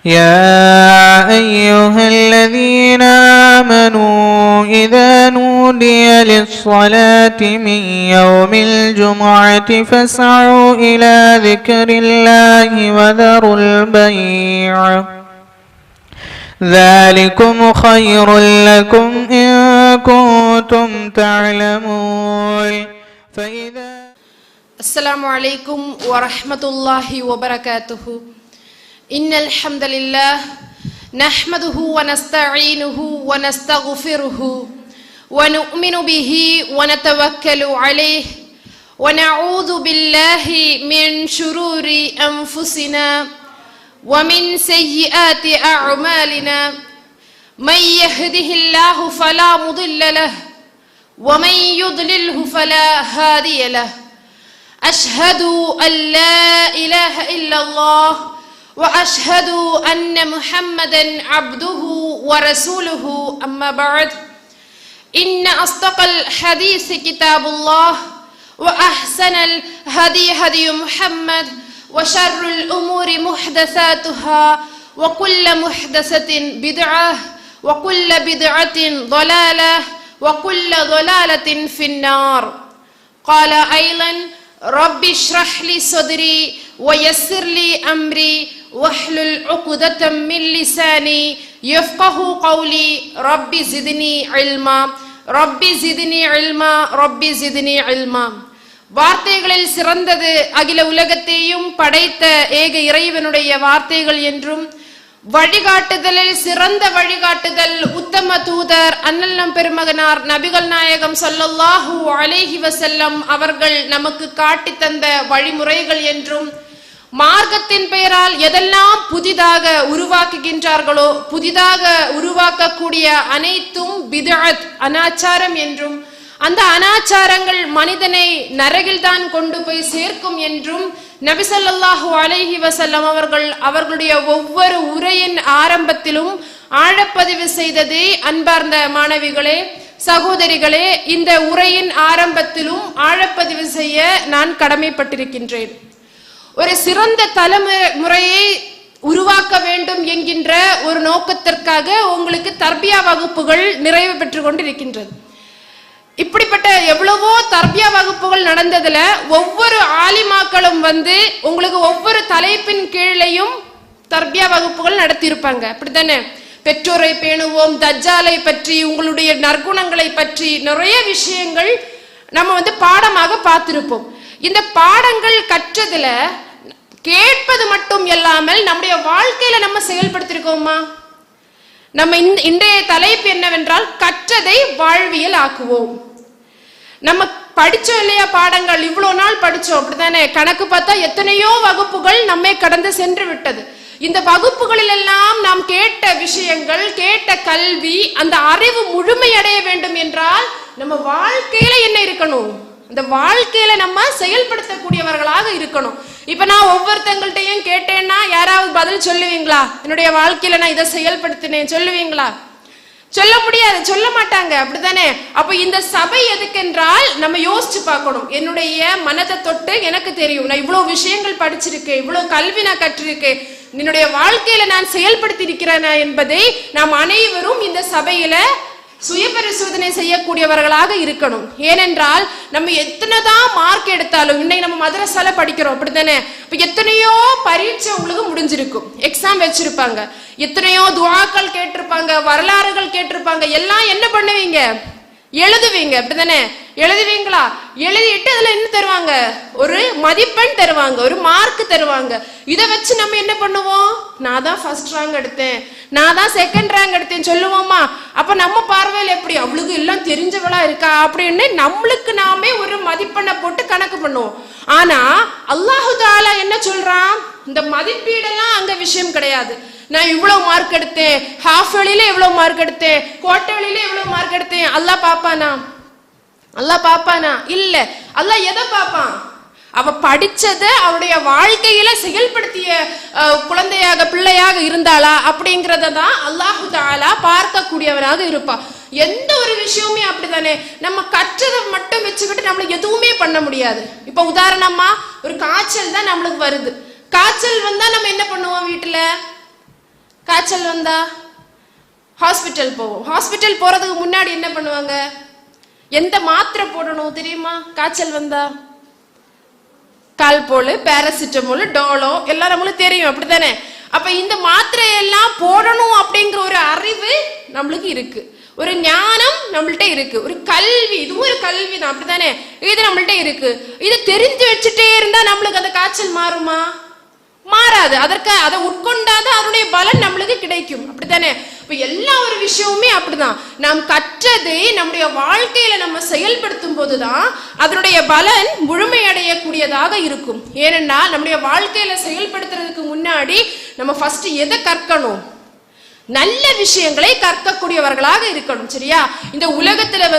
يا أيها الذين آمنوا إذا نودي للصلاة من يوم الجمعة فاسعوا إلى ذكر الله وذروا البيع ذلكم خير لكم إن كنتم تعلمون. السلام عليكم ورحمة الله وبركاته. إن الحمد لله نحمده ونستعينه ونستغفره ونؤمن به ونتوكل عليه ونعوذ بالله من شرور أنفسنا ومن سيئات أعمالنا. من يهده الله فلا مضل له ومن يضلله فلا هادي له. أشهد أن لا إله إلا الله وأشهد أن محمدا عبده ورسوله. أما بعد، إن أصدق الحديث كتاب الله وأحسن الهدي هدي محمد وشر الأمور محدثاتها وكل محدثة بدعة وكل بدعة ضلالة وكل ضلالة في النار. قال أيضا: رب اشرح لي صدري ويسر لي أمري واحلل عقدة من لساني يفقه قولي. رب زدني علما رب زدني علما رب زدني علما. வார்த்தைகளில் சிறந்தது அகில உலகத்தையும் படைத்த ஏக இறைவனுடைய வார்த்தைகள் என்றும், வழிகாட்டுதலில் சிறந்த வழிகாட்டுதல் உத்தம தூதர் அண்ணல் நம் பெருமகனார் நபிகள் நாயகம் ஸல்லல்லாஹு அலைஹி வஸல்லம் அவர்கள் நமக்கு காட்டி தந்த வழிமுறைகள் என்றும், மார்க்கத்தின் பெயரால் எதெல்லாம் புதிதாக உருவாக்குகின்றார்களோ புதிதாக உருவாக்கக்கூடிய அனைத்தும் பித்அத் அனாச்சாரம் என்றும், அந்த அனாச்சாரங்கள் மனிதனை நரகில்தான் கொண்டு போய் சேர்க்கும் என்றும் நபி ஸல்லல்லாஹு அலைஹி வஸல்லம் அவர்கள் அவர்களுடைய ஒவ்வொரு உரையின் ஆரம்பத்திலும் ஆழப்பதிவு செய்தது. அன்பார்ந்த மாணவிகளே, சகோதரிகளே, இந்த உரையின் ஆரம்பத்திலும் ஆழப்பதிவு செய்ய நான் கடமைப்பட்டிருக்கின்றேன். ஒரு சிறந்த தலைமுறையை உருவாக்க வேண்டும் என்கின்ற ஒரு நோக்கத்திற்காக உங்களுக்கு தர்பியா வகுப்புகள் நிறைவு பெற்று கொண்டிருக்கின்றது. இப்படிப்பட்ட எவ்வளவோ தர்பியா வகுப்புகள் நடந்ததுல ஒவ்வொரு ஆலிமாக்களும் உங்களுக்கு ஒவ்வொரு தலைப்பின் கீழையும் தர்பியா வகுப்புகள் நடத்தியிருப்பாங்க. அப்படித்தானே? பெற்றோரை பேணுவோம், தஜ்ஜாலை பற்றி, உங்களுடைய நற்குணங்களை பற்றி நிறைய விஷயங்கள் நம்ம பாடமாக பார்த்திருப்போம். இந்த பாடங்கள் கற்றதுல கேட்பது மட்டும் இல்லாமல் நம்முடைய வாழ்க்கையில நம்ம செயல்படுத்திருக்கோமா? நம்ம இன்றைய தலைப்பு என்னவென்றால், கற்றதை வாழ்வியல் ஆக்குவோம். நம்ம படிச்சோம் இல்லையா பாடங்கள்? இவ்வளவு நாள் படிச்சோம், அப்படித்தானே? கணக்கு பார்த்தா எத்தனையோ வகுப்புகள் நம்மை கடந்து சென்று விட்டது. இந்த வகுப்புகளில் எல்லாம் நாம் கேட்ட விஷயங்கள், கேட்ட கல்வி, அந்த அறிவு முழுமையடைய வேண்டும் என்றால் நம்ம வாழ்க்கையில என்ன இருக்கணும்? அந்த வாழ்க்கையில நம்ம செயல்படுத்தக்கூடியவர்களாக இருக்கணும். இப்ப நான் ஒவ்வொருத்தங்கள்ட்டையும் கேட்டேன்னா யாராவது பதில் சொல்லுவீங்களா? என்னுடைய வாழ்க்கையில நான் இதை செயல்படுத்தினேன் சொல்லுவீங்களா? சொல்ல முடியாது, சொல்ல மாட்டாங்க, அப்படித்தானே? அப்ப இந்த சபை எதுக்கென்றால் நம்ம யோசிச்சு பார்க்கணும். என்னுடைய மனதை தொட்டு எனக்கு தெரியும், நான் இவ்வளவு விஷயங்கள் படிச்சிருக்கேன், இவ்வளவு கல்வி நான் கற்றிருக்கேன், என்னுடைய வாழ்க்கையில நான் செயல்படுத்தி இருக்கிறேன் என்பதை நாம் அனைவரும் இந்த சபையில சுய பரிசோதனை செய்யக்கூடியவர்களாக இருக்கணும். ஏனென்றால் நம்ம எத்தனைதான் மார்க் எடுத்தாலும், இன்னைக்கு நம்ம மதரசால படிக்கிறோம், அப்படித்தானே? இப்ப எத்தனையோ பரீட்சை உங்களுக்கு முடிஞ்சிருக்கும், எக்ஸாம் வச்சிருப்பாங்க, எத்தனையோ துஆக்கள் கேட்டிருப்பாங்க, வரலாறுகள் கேட்டிருப்பாங்க. எல்லாம் என்ன பண்ணுவீங்க? எழுதுவீங்க, அப்படித்தானே? எழுதுவீங்களா? எழுதிட்டு அதுல என்ன தருவாங்க? ஒரு மதிப்பெண் தருவாங்க, ஒரு மார்க் தருவாங்க. இதை வச்சு நம்ம என்ன பண்ணுவோம்? நான் தான் ஃபர்ஸ்ட் ரேங்க் எடுத்தேன், நான் தான் செகண்ட் ரேங்க் எடுத்தேன் சொல்லுவோமா? அப்ப நம்ம பார்வையில் எப்படி அவளுக்கு எல்லாம் தெரிஞ்சவளா இருக்கா அப்படின்னு நம்மளுக்கு நாமே ஒரு மதிப்பெண்ணை போட்டு கணக்கு பண்ணுவோம். ஆனா அல்லாஹு தஆலா என்ன சொல்றான்? இந்த மதிப்பீடெல்லாம் அங்க விஷயம் கிடையாது. நான் இவ்வளவு மார்க் எடுத்தேன், ஹாஃப் வெளியில இவ்வளவு மார்க் எடுத்தேன், கோட்டை வெளியில இவ்வளவு மார்க் எடுத்தேன், அல்லாஹ் பாப்பானா? அல்லாஹ் பாப்பானா? இல்ல. அல்லாஹ் எதை பாப்பான்? அவ படிச்சதை அவருடைய வாழ்க்கையில செயல்படுத்திய குழந்தையாக பிள்ளையாக இருந்தாளா அப்படிங்கிறத தான் அல்லாஹு தஆலா பார்க்கக்கூடியவராக இருப்பா. எந்த ஒரு விஷயமுமே அப்படித்தானே? நம்ம கற்றதை மட்டும் வச்சுக்கிட்டு நம்மளுக்கு எதுவுமே பண்ண முடியாது. இப்ப உதாரணமா ஒரு காய்ச்சல் தான் நம்மளுக்கு வருது. காய்ச்சல் வந்தா நம்ம என்ன பண்ணுவோம்? வீட்டுல காய்ச்சல் வந்தா ஹாஸ்பிட்டல் போவோம். ஹாஸ்பிட்டல் போறதுக்கு முன்னாடி என்ன பண்ணுவாங்க? எந்த மாத்திரை போடணும் தெரியுமா? காய்ச்சல் வந்தா கால்போல், பேராசிட்டமோல், டோலோ எல்லாம் நம்மளுக்கு தெரியும், அப்படித்தானே? அப்ப இந்த மாத்திரையெல்லாம் போடணும் அப்படிங்கிற ஒரு அறிவு நம்மளுக்கு இருக்கு, ஒரு ஞானம் நம்மள்ட்ட இருக்கு, ஒரு கல்வி, இதுவும் ஒரு கல்வி தான், அப்படித்தானே? இது நம்மள்ட்ட இருக்கு. இது தெரிஞ்சு வச்சுட்டே இருந்தா நம்மளுக்கு அந்த காய்ச்சல் மாறுமா? மாறாது. அதற்கு அதை உட்கொண்டாதான் அதனுடைய பலன் நம்மளுக்கு கிடைக்கும், அப்படித்தானே? இப்ப எல்லா ஒரு விஷயமுமே அப்படிதான். நாம் கற்றதை நம்முடைய வாழ்க்கையில நம்ம செயல்படுத்தும் போதுதான் அதனுடைய பலன் முழுமையடையக்கூடியதாக இருக்கும். ஏனென்றால் நம்முடைய வாழ்க்கையில செயல்படுத்துறதுக்கு முன்னாடி நம்ம ஃபர்ஸ்ட் எதை கற்கணும்? நல்ல விஷயங்களை கற்கக்கூடியவர்களாக இருக்கணும், சரியா? இந்த உலகத்துல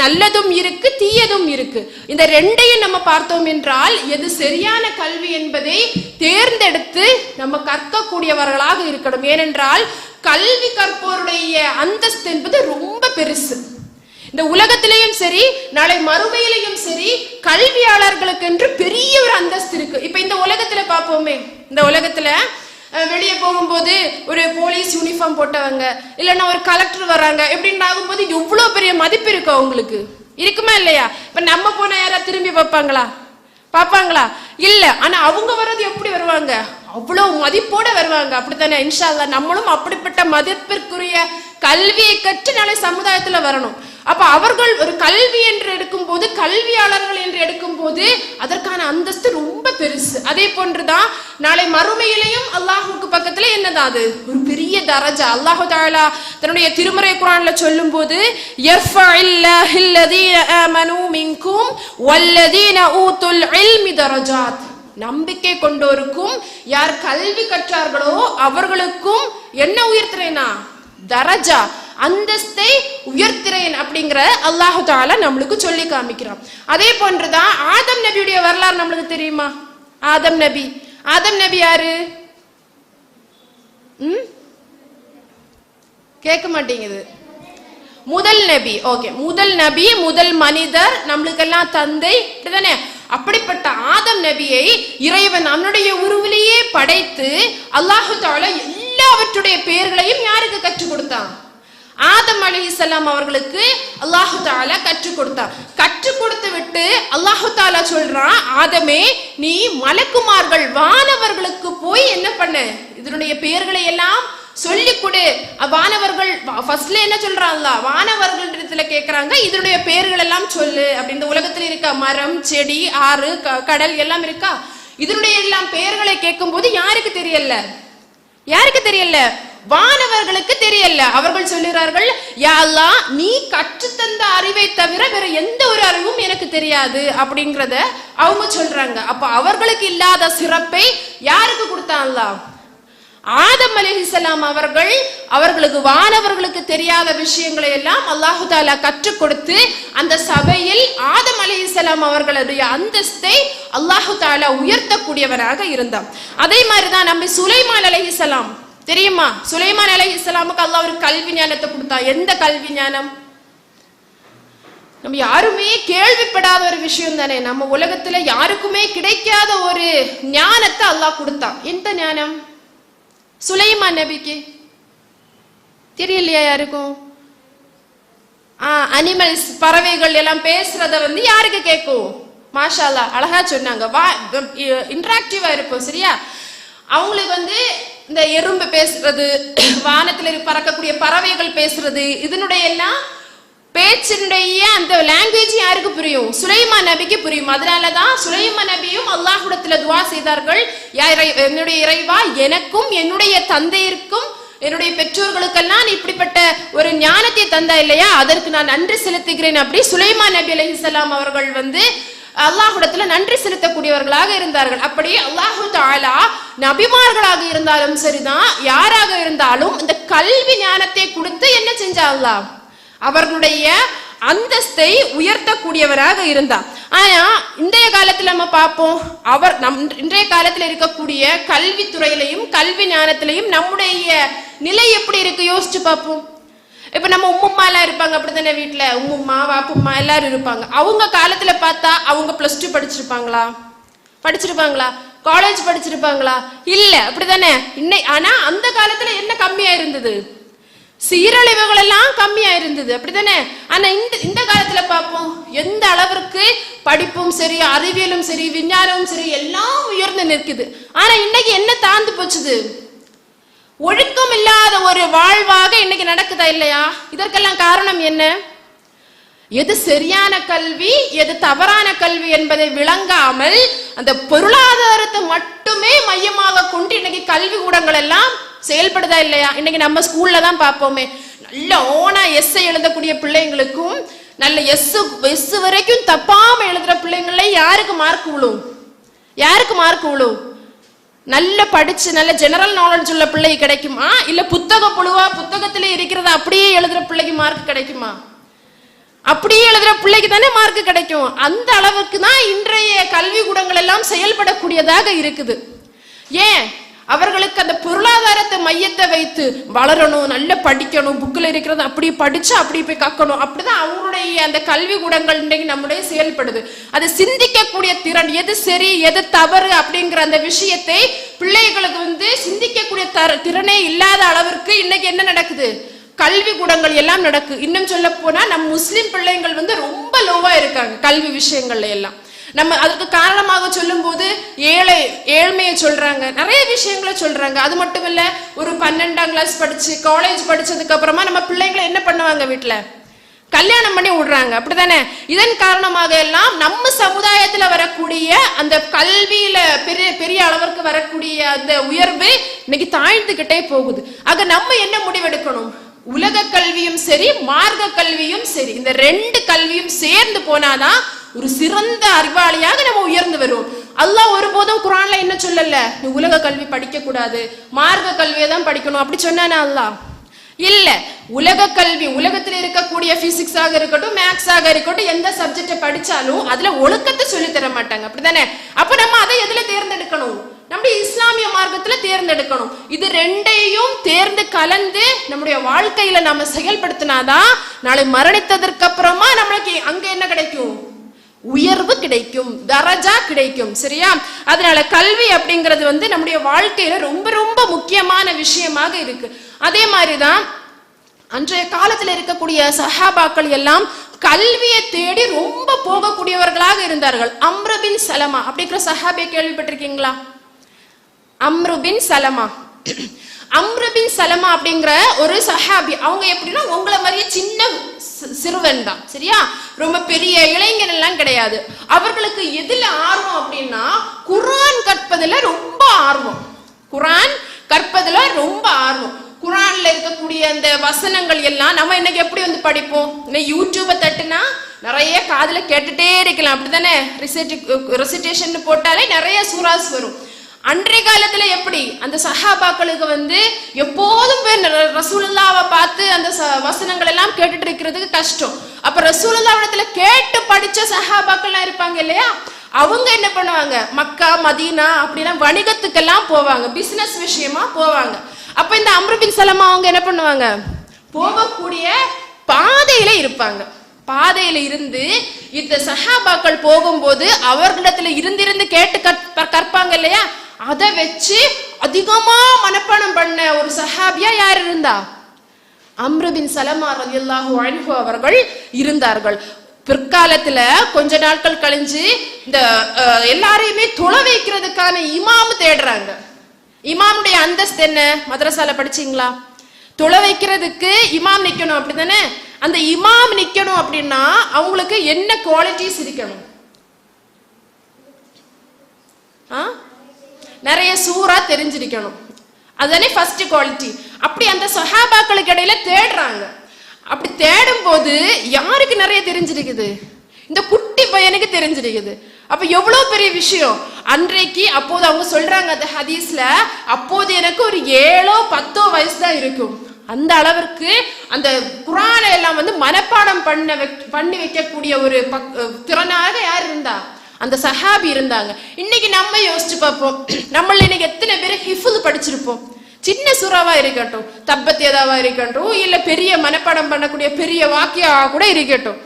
நல்லதும் இருக்கு, தீயதும் இருக்கு. இந்த ரெண்டையும் நம்ம பார்த்தோம் என்றால் எது சரியான கல்வி என்பதை தேர்ந்தெடுத்து நம்ம கற்கக்கூடியவர்களாக இருக்கணும். ஏனென்றால் கல்வி கற்போருடைய அந்தஸ்து என்பது ரொம்ப பெருசு. இந்த உலகத்திலையும் சரி, நாளை மறுமையிலையும் சரி, கல்வியாளர்களுக்கு என்று பெரிய ஒரு அந்தஸ்து இருக்கு. இப்ப இந்த உலகத்துல பார்ப்போமே, இந்த உலகத்துல வெளியே போகும்போது ஒரு போலீஸ் யூனிஃபார்ம் போட்டவங்க, இல்லைன்னா ஒரு கலெக்டர் வர்றாங்க, எப்படின்னு ஆகும்போது எவ்வளவு பெரிய மதிப்பு இருக்கு அவங்களுக்கு, இருக்குமா இல்லையா? இப்ப நம்ம போன யாரா திரும்பி பார்ப்பாங்களா? இல்ல. ஆனா அவங்க வர்றது எப்படி வருவாங்க? அவ்வளவு மதிப்போட வருவாங்க, அப்படித்தானே? இன்ஷா அல்லாஹ் நம்மளும் அப்படிப்பட்ட மதிப்பிற்குரிய கல்வியை கற்று நாளை சமுதாயத்துல வரணும். அப்ப அவர்கள் ஒரு கல்வி என்று எடுக்கும் போது, கல்வியாளர்கள் என்று எடுக்கும் போது அதற்கான அந்தஸ்து ரொம்ப பெருசு. அதே போன்றுதான் நாளை மறுமையிலையும் அல்லாஹுக்கு பக்கத்துல என்னதான் அது ஒரு பெரிய தரஜா. அல்லாஹு தஆலா தன்னுடைய திருமறை குர்ஆன்ல சொல்லும் போது, யர்ஃபஇல்லாஹில்லதீன ஆமனூ மின்கும் வல்லதீன ஊதுல் இல்மி தரஜாத், நம்பிக்கை கொண்டோருக்கும் யார் கல்வி கற்றார்களோ அவர்களுக்கும் என்ன உயர்த்துறேனா? தரஜா, அந்தஸ்தை உயர்த்துறேன் அப்படிங்கிற அல்லாஹு தஆலா நம்மளுக்கு சொல்லி காமிக்கிறான். அதே போன்றுதான் ஆதம் நபியுடைய வரலாறு நம்மளுக்கு தெரியுமா? ஆதம் நபி யாரு? கேட்க மாட்டேங்குது. முதல் நபி. ஓகே, முதல் நபி, முதல் மனிதர், நம்மளுக்கெல்லாம் தந்தை, அப்படிதானே? அப்படிப்பட்ட ஆதம் நபியை இறைவன் அவனுடைய உருவிலேயே படைத்து அல்லாஹு தஆலா எல்லாவற்றுடைய பெயர்களையும் யாருக்கு கற்றுக் கொடுத்தான்? ஆதம் அலைஹிஸ்ஸலாம் அவர்களுக்கு அல்லாஹு தஆலா கற்றுக் கொடுத்தான். கற்றுக் கொடுத்து விட்டு அல்லாஹு தஆலா சொல்றான், ஆதமே, நீ மலக்குமார்கள் வானவர்களுக்கு போய் என்ன பண்ண, இதனுடைய பெயர்களை எல்லாம் சொல்லி கொடு. வானவர்கள் ஃபர்ஸ்ட்ல என்ன சொல்றாங்க? வானவர்கள் இடத்துல கேட்கறாங்க, இதனுடைய பெயர்கள் எல்லாம் சொல்லு. அப்படி இந்த உலகத்துல இருக்க மரம், செடி, ஆறு, கடல் எல்லாம் இருக்கா? இதனுடைய எல்லாம் பெயர்களை கேட்கும் போது யாருக்கு தெரியல? வானவர்களுக்கு தெரியல. அவர்கள் சொல்லுகிறார்கள், யா அல்லாஹ், நீ கற்றுத்தந்த அறிவை தவிர வேற எந்த ஒரு அறிவும் எனக்கு தெரியாது அப்படிங்கறத அவங்க சொல்றாங்க. அப்ப அவர்களுக்கு இல்லாத சிறப்பை யாருக்கு கொடுத்தான் அல்லாஹ்? ஆதம் அலைஹிஸ்ஸலாம் அவர்களுக்கு வானவர்களுக்கு தெரியாத விஷயங்களை எல்லாம் அல்லாஹு தஆலா கற்றுக் கொடுத்து அந்த சபையில் ஆதம் அலைஹிஸ்ஸலாம் அவர்களுடைய அந்தஸ்தை அல்லாஹு தஆலா உயர்த்தக்கூடியவராக இருந்தார். அதே மாதிரிதான் நம்ம சுலைமான் அலைஹிஸ்ஸலாம் தெரியுமா? சுலைமான் அலைஹிஸ்ஸலாமுக்கு அல்லாஹ் ஒரு கல்வி ஞானத்தை கொடுத்தா. எந்த கல்வி ஞானம்? நம்ம யாருமே கேள்விப்படாத ஒரு விஷயம் தானே. நம்ம உலகத்துல யாருக்குமே கிடைக்காத ஒரு ஞானத்தை அல்லாஹ் கொடுத்தான். எந்த ஞானம்? சுலைமான் நபிக்கு தெரியலையா யாருக்கும்? அனிமல்ஸ், பறவைகள் எல்லாம் பேசுறத யாருக்கு கேட்கும்? மாஷா அல்லாஹ், அழகா சொன்னாங்க. இன்டராக்டிவா இருக்கும், சரியா? அவங்களுக்கு இந்த எறும்பு பேசுறது, வானத்துல பறக்கக்கூடிய பறவைகள் பேசுறது, இதனுடைய எல்லாம் பேச்சினுடைய அந்த லாங்குவேஜ் யாருக்கு புரியும்? சுலைமான் நபிக்கு புரியும். அதனாலதான் சுலைமான் நபியும் அல்லாஹ்விடத்துல துஆ செய்தார்கள், என்னுடைய இறைவா, எனக்கும் என்னுடைய தந்தையருக்கும் என்னுடைய பெற்றோர்களுக்கெல்லாம் இப்படிப்பட்ட ஒரு ஞானத்தை தந்தா இல்லையா, அதற்கு நான் நன்றி செலுத்துகிறேன். அப்படி சுலைமான் நபி அலைஹிஸ்ஸலாம் அவர்கள் அல்லாஹ்விடத்துல நன்றி செலுத்தக்கூடியவர்களாக இருந்தார்கள். அப்படி அல்லாஹு தஆலா நபிமார்களாக இருந்தாலும் சரிதான், யாராக இருந்தாலும் இந்த கல்வி ஞானத்தை கொடுத்து என்ன செஞ்சா அல்லாஹ்? அவர்களுடைய அந்தஸ்தை உயர்த்தக்கூடியவராக இருந்தார். ஆனா இன்றைய காலத்துல நம்ம பார்ப்போம், இன்றைய காலத்துல இருக்கக்கூடிய கல்வித்துறையிலையும் கல்வி ஞானத்திலையும் நம்முடைய நிலை எப்படி இருக்கு யோசிச்சு பார்ப்போம். இப்ப நம்ம உம்மும்மா எல்லாம் இருப்பாங்க, அப்படித்தானே? வீட்டுல உம்மும்மா, வாப்பும்மா எல்லாரும் இருப்பாங்க. அவங்க காலத்துல பார்த்தா அவங்க +2 படிச்சிருப்பாங்களா? காலேஜ் படிச்சிருப்பாங்களா? இல்ல, அப்படித்தானே? ஆனா அந்த காலத்துல என்ன கம்மி இருந்தது, சீரழிவுகள் எல்லாம் கம்மியா இருந்தது, அப்படித்தானே? ஆனா இந்த காலத்துல பார்ப்போம், எந்த அளவிற்கு படிப்பும் சரி, அறிவியலும் சரி, விஞ்ஞானமும் சரி எல்லாம் உயர்ந்து நிற்குது. ஆனா இன்னைக்கு என்ன தாழ்ந்து போச்சுது? ஒழுக்கம் இல்லாத ஒரு வாழ்வாக இன்னைக்கு நடக்குதா இல்லையா? இதற்கெல்லாம் காரணம் என்ன? எது சரியான கல்வி, எது தவறான கல்வி என்பதை விளங்காமல் அந்த பொருளாதாரத்தை மட்டுமே மையமாக கொண்டு இன்னைக்கு கல்வி கூடங்கள் எல்லாம் செயல்படுதா இல்லையா? இன்னைக்கு நம்ம ஸ்கூல்ல தான் பார்ப்போமே, நல்ல ஓனா எஸ் எழுதக்கூடிய பிள்ளைங்களுக்கும் நல்ல எஸ் வரைக்கும் தப்பாம எழுதுற பிள்ளைங்கள யாருக்கு மார்க் விழும்? யாருக்கு மார்க் விழும்? நல்ல படிச்சு நல்ல ஜெனரல் நாலேஜ் உள்ள பிள்ளை கிடைக்குமா, இல்ல புத்தக புழுவா புத்தகத்திலே இருக்கிறத அப்படியே எழுதுற பிள்ளைக்கு மார்க் கிடைக்குமா? அப்படியே எழுதுற பிள்ளைக்கு தானே மார்க் கிடைக்கும். அந்த அளவுக்கு தான் இன்றைய கல்வி கூடங்கள் எல்லாம் செயல்படக்கூடியதாக இருக்குது. ஏன்? அவர்களுக்கு அந்த பொருளாதாரத்தை மையத்தை வைத்து வளரணும், நல்ல படிக்கணும், புக்கில் இருக்கிறத அப்படி படிச்சு அப்படி போய் கக்கணும், அப்படிதான் அவங்களுடைய அந்த கல்வி கூடங்கள் இன்றைக்கு நம்முடைய செயல்படுது. அது சிந்திக்கக்கூடிய திறன், எது சரி எது தவறு அப்படிங்கிற அந்த விஷயத்தை பிள்ளைகளுக்கு சிந்திக்கக்கூடிய திறனே இல்லாத அளவிற்கு இன்னைக்கு என்ன நடக்குது? கல்வி கூடங்கள் எல்லாம் நடக்கு. இன்னும் சொல்ல போனா நம் முஸ்லிம் பிள்ளைங்கள் ரொம்ப லோவா இருக்காங்க கல்வி விஷயங்கள்ல எல்லாம். நம்ம அதுக்கு காரணமாக சொல்லும் போது ஏழ்மையை சொல்றாங்க, நிறைய விஷயங்களை சொல்றாங்க. அது மட்டும் இல்ல, ஒரு 12ஆம் கிளாஸ் படிச்சு காலேஜ் படிச்சதுக்கு அப்புறமா நம்ம பிள்ளைங்களை என்ன பண்ணுவாங்க? வீட்டுல கல்யாணம் பண்ணி விடுறாங்க, அப்படித்தானே? இதன் காரணமாக எல்லாம் நம்ம சமுதாயத்துல வரக்கூடிய அந்த கல்வியில பெரிய பெரிய அளவிற்கு வரக்கூடிய அந்த உயர்வு இன்னைக்கு தாழ்ந்துகிட்டே போகுது. ஆக நம்ம என்ன முடிவெடுக்கணும்? உலக கல்வியும் சரி, மார்க்க கல்வியும் சரி, இந்த 2 கல்வியும் சேர்ந்து போனாதான் ஒரு சிறந்த அறிவாளியாக நம்ம உயர்ந்து வருவோம். அல்லாஹ் ஒருபோதும் குர்ஆன்ல என்ன சொல்லல, நீ உலக கல்வி படிக்க கூடாது, மார்க்க கல்வியை தான் படிக்கணும் அப்படி சொன்னானே அல்லாஹ்? இல்ல. உலக கல்வி, உலகத்தில் இருக்கக்கூடிய பிசிக்ஸாக இருக்கட்டும், மேக்ஸாக இருக்கட்டும், எந்த சப்ஜெக்டை படிச்சாலும் அதுல ஒழுக்கத்தை சொல்லி தர மாட்டாங்க, அப்படித்தானே? அப்ப நம்ம அதை எதுல தேர்ந்தெடுக்கணும்? நம்முடைய இஸ்லாமிய மார்க்கத்துல தேர்ந்தெடுக்கணும். இது 2ஐயும் தேர்ந்து கலந்து நம்முடைய வாழ்க்கையில நாம செயல்படுத்தினாதான் நாளை மரணித்ததற்கு அப்புறமா நம்மளுக்கு அங்க என்ன கிடைக்கும்? உயர்வு கிடைக்கும், தரஜா கிடைக்கும். சரியா? அதனால கல்வி அப்படிங்கிறது நம்முடைய வாழ்க்கையில ரொம்ப ரொம்ப முக்கியமான விஷயமாக இருக்கு. அதே மாதிரிதான் அன்றைய காலத்துல இருக்கக்கூடிய சஹாபாக்கள் எல்லாம் கல்வியை தேடி ரொம்ப போகக்கூடியவர்களாக இருந்தார்கள். அம்ரு பின் சலமா அப்படிங்கிற சஹாபியை கேள்விப்பட்டிருக்கீங்களா? அம்ரு பின் சலமா. அம்ரு பின் சலமா அப்படிங்கிற ஒரு சஹாபி. அவங்க எப்படின்னா உங்களை மாதிரியே சின்ன சிறுவன் தான். சரியா? ரொம்ப பெரிய இளைஞர் எல்லாம் கிடையாது. அவர்களுக்கு எதுல ஆர்வம் அப்படின்னா குர்ஆன் கற்பதுல ரொம்ப ஆர்வம். குர்ஆன் கற்பதுல ரொம்ப ஆர்வம். குர்ஆன்ல இருக்கக்கூடிய அந்த வசனங்கள் எல்லாம் நம்ம இன்னைக்கு எப்படி படிப்போம்? யூடியூபை தட்டுனா நிறைய காதுல கேட்டுட்டே இருக்கலாம், அப்படித்தானே? ரெசிடேஷன் போட்டாலே நிறைய சூராஸ் வரும். அன்றைய காலத்துல எப்படி அந்த சஹாபாக்களுக்கு எப்போதும் ரசூலுல்லாவை பார்த்து அந்த வசனங்கள் எல்லாம் கேட்டுட்டு இருக்கிறதுக்கு கஷ்டம். அப்ப ரசூலுல்லாவிடத்துல கேட்டு படிச்ச சஹாபாக்கள் இருப்பாங்க இல்லையா, அவங்க என்ன பண்ணுவாங்க? மக்கா மதீனா அப்படிலாம் வணிகத்துக்கெல்லாம் போவாங்க, பிசினஸ் விஷயமா போவாங்க. அப்ப இந்த அம்ரு பின் சலமா அவங்க என்ன பண்ணுவாங்க? போகக்கூடிய பாதையில இருப்பாங்க. பாதையில இருந்து இந்த சஹாபாக்கள் போகும்போது அவர்களிடத்துல இருந்திருந்து கேட்டு கற்பாங்க இல்லையா, அதை வச்சு அதிகமா மனப்பாடம் பண்ண ஒரு சஹாபியா யார் இருந்தா? அம்ரு பின் சலமா ரலியல்லாஹு அன்ஹு அவர்கள் இருந்தார்கள். பிற்காலத்துல கொஞ்ச நாட்கள் கழிஞ்சு இந்த எல்லாரையுமே தொலை வைக்கிறதுக்கான இமாம் தேடுறாங்க. இமாமுடைய அந்தஸ்து என்ன? மதரசால படிச்சீங்களா? தொலை வைக்கிறதுக்கு இமாம் நிக்கணும், அப்படித்தானே? அந்த இமாம் நிக்கணும் அப்படின்னா அவங்களுக்கு என்ன குவாலிட்டிஸ் இருக்கணும்? நிறைய சூரா தெரிஞ்சிருக்கணும், அதுதானே ஃபர்ஸ்ட் குவாலிட்டி. அப்படி அந்த சஹாபாக்களுக்கு இடையில தேடுறாங்க. அப்படி தேடும் போது யாருக்கு நிறைய தெரிஞ்சிருக்குது? இந்த குட்டி பையனுக்கு தெரிஞ்சிருக்குது. அப்ப எவ்வளவு பெரிய விஷயம் அன்றைக்கு. அப்போது அவங்க சொல்றாங்க அந்த ஹதீஸ்ல, அப்போது எனக்கு ஒரு 7-10 வயசு தான் இருக்கும். அந்த அளவிற்கு அந்த குர்ஆனை எல்லாம் மனப்பாடம் பண்ணி வைக்கக்கூடிய ஒரு திறனாக யார் இருந்தா? அந்த சஹாபி இருந்தாங்க. இன்னைக்கு நம்ம யோசிச்சு பார்ப்போம், நம்மள இன்னைக்கு எத்தனை பேர் ஹிஃபுல் படிச்சிருப்போம்? சின்ன சூறாவா இருக்கட்டும், தப்பத் ஏதாவா இருக்கட்டும், இல்ல பெரிய மனப்பாடம் பண்ணக்கூடிய பெரிய வாக்கியா கூட இருக்கட்டும்,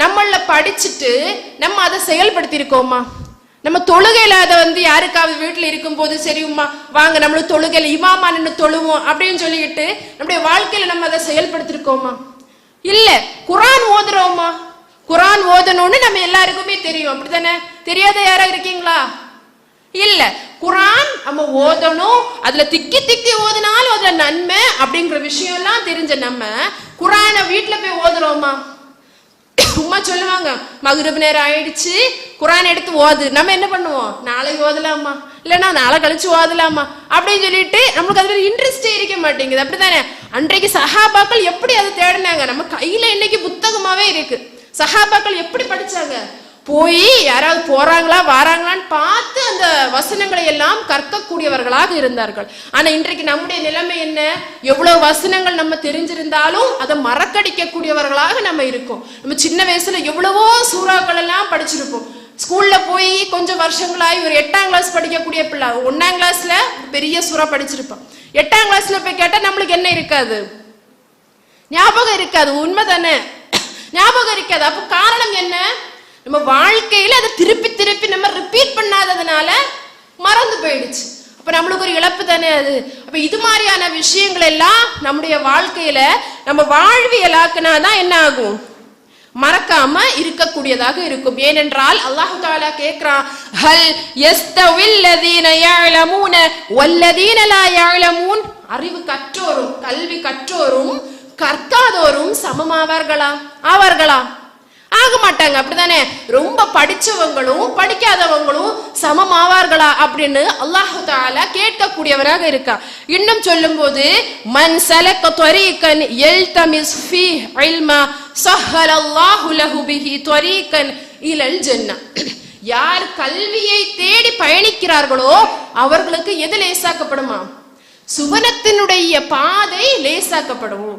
நம்மள படிச்சுட்டு நம்ம அதை செயல்படுத்தி இருக்கோமா? நம்ம தொழுகையில அதை யாருக்காவது வீட்டுல இருக்கும் போது சரி உமா வாங்க நம்மளும் தொழுகையில இமாமா நின்று தொழுவோம் அப்படின்னு சொல்லிக்கிட்டு நம்முடைய வாழ்க்கையில நம்ம அதை செயல்படுத்திருக்கோமா? இல்ல. குர்ஆன் ஓதுறோமா? குர்ஆன் ஓதணும்னு நம்ம எல்லாருக்குமே தெரியும், அப்படித்தானே? தெரியாத யாரா இருக்கீங்களா? இல்ல. குர்ஆன் நம்ம ஓதணும், அதுல திக்கி திக்கி ஓதினாலும் அதுல நன்மை அப்படிங்கிற விஷயம் எல்லாம் தெரிஞ்ச நம்ம குர்ஆனை வீட்டுல போய் ஓதுறோமா? உமா சொல்லுவாங்க மக்ரிப் நேரம் ஆயிடுச்சு, குர்ஆன் எடுத்து ஓது. நம்ம என்ன பண்ணுவோம்? நாளைக்கு ஓதலாமா, இல்லைன்னா நாளை கழிச்சு ஓதலாமா அப்படின்னு சொல்லிட்டு நம்மளுக்கு அதுல இன்ட்ரெஸ்டே இருக்க மாட்டேங்குது, அப்படித்தானே? அன்றைக்கு சஹாபாக்கள் எப்படி அதை தேடினாங்க? நம்ம கையில இன்னைக்கு புத்தகமாவே இருக்கு. சஹாபாக்கள் எப்படி படிச்சாங்க? போய் யாராவது போறாங்களா வாராங்களான்னு பார்த்து அந்த வசனங்களை எல்லாம் கற்கக்கூடியவர்களாக இருந்தார்கள். ஆனா இன்றைக்கு நம்முடைய நிலைமை என்ன? எவ்வளவு வசனங்கள் நம்ம தெரிஞ்சிருந்தாலும் அதை மறக்கடிக்க கூடியவர்களாக நம்ம இருக்கோம். நம்ம சின்ன வயசுல எவ்வளவோ சூறாக்கள் எல்லாம் படிச்சிருப்போம். ஸ்கூல்ல போய் கொஞ்சம் வருஷங்களாகி ஒரு 8ஆம் கிளாஸ் படிக்கக்கூடிய பிள்ளை 1ஆம் கிளாஸ்ல பெரிய சூறா படிச்சிருப்போம். 8ஆம் கிளாஸ்ல போய் கேட்டா நம்மளுக்கு என்ன இருக்காது? ஞாபகம் இருக்காது. உண்மைதானே? ஞாபகம் இருக்காது. அப்ப காரணம் என்ன? நம்ம வாழ்க்கையில அதை திருப்பி திருப்பி நம்ம ரிப்பீட் பண்ணாததுனால மறந்து போயிடுச்சு. அப்ப நம்மளுக்கு ஒரு இழப்பு தானே அது. அப்ப இது மாதிரியான விஷயங்கள் எல்லாம் நம்முடைய வாழ்க்கையில நம்ம வாழ்வியலாக்குனாதான் என்ன ஆகும்? மறக்காம இருக்கக்கூடியதாக இருக்கும். ஏனென்றால் அல்லாஹ் தஆலா கேக்குறான், ஹல் யஸ்தவில் லதீன யஅலமூன வல்லதீன லா யஅலமூன். அறிவு கற்றோரும் கல்வி கற்றோரும் கற்காதோரும் சமமாவார்களா? ஆவார்களா? ஆக மாட்டாங்க, அப்படித்தானே? ரொம்ப படிச்சவங்களும் படிக்காதவங்களும் சமமாவார்களா அப்படின்னு அல்லாஹ் தஆலா கேட்கக்கூடியவராக இருக்கா. இன்னும் சொல்லும் போது மன் சலக த்வரீகன் யல்தமிஸ் ஃபீஹ் இல்மா ஸஹ்ஹலல்லாஹு லஹு பிஹி த்வரீகன் இலல் ஜன்னah. யார் கல்வியை தேடி பயணிக்கிறார்களோ அவர்களுக்கு எது லேசாக்கப்படுமா? சுவனத்தினுடைய பாதை லேசாக்கப்படும்.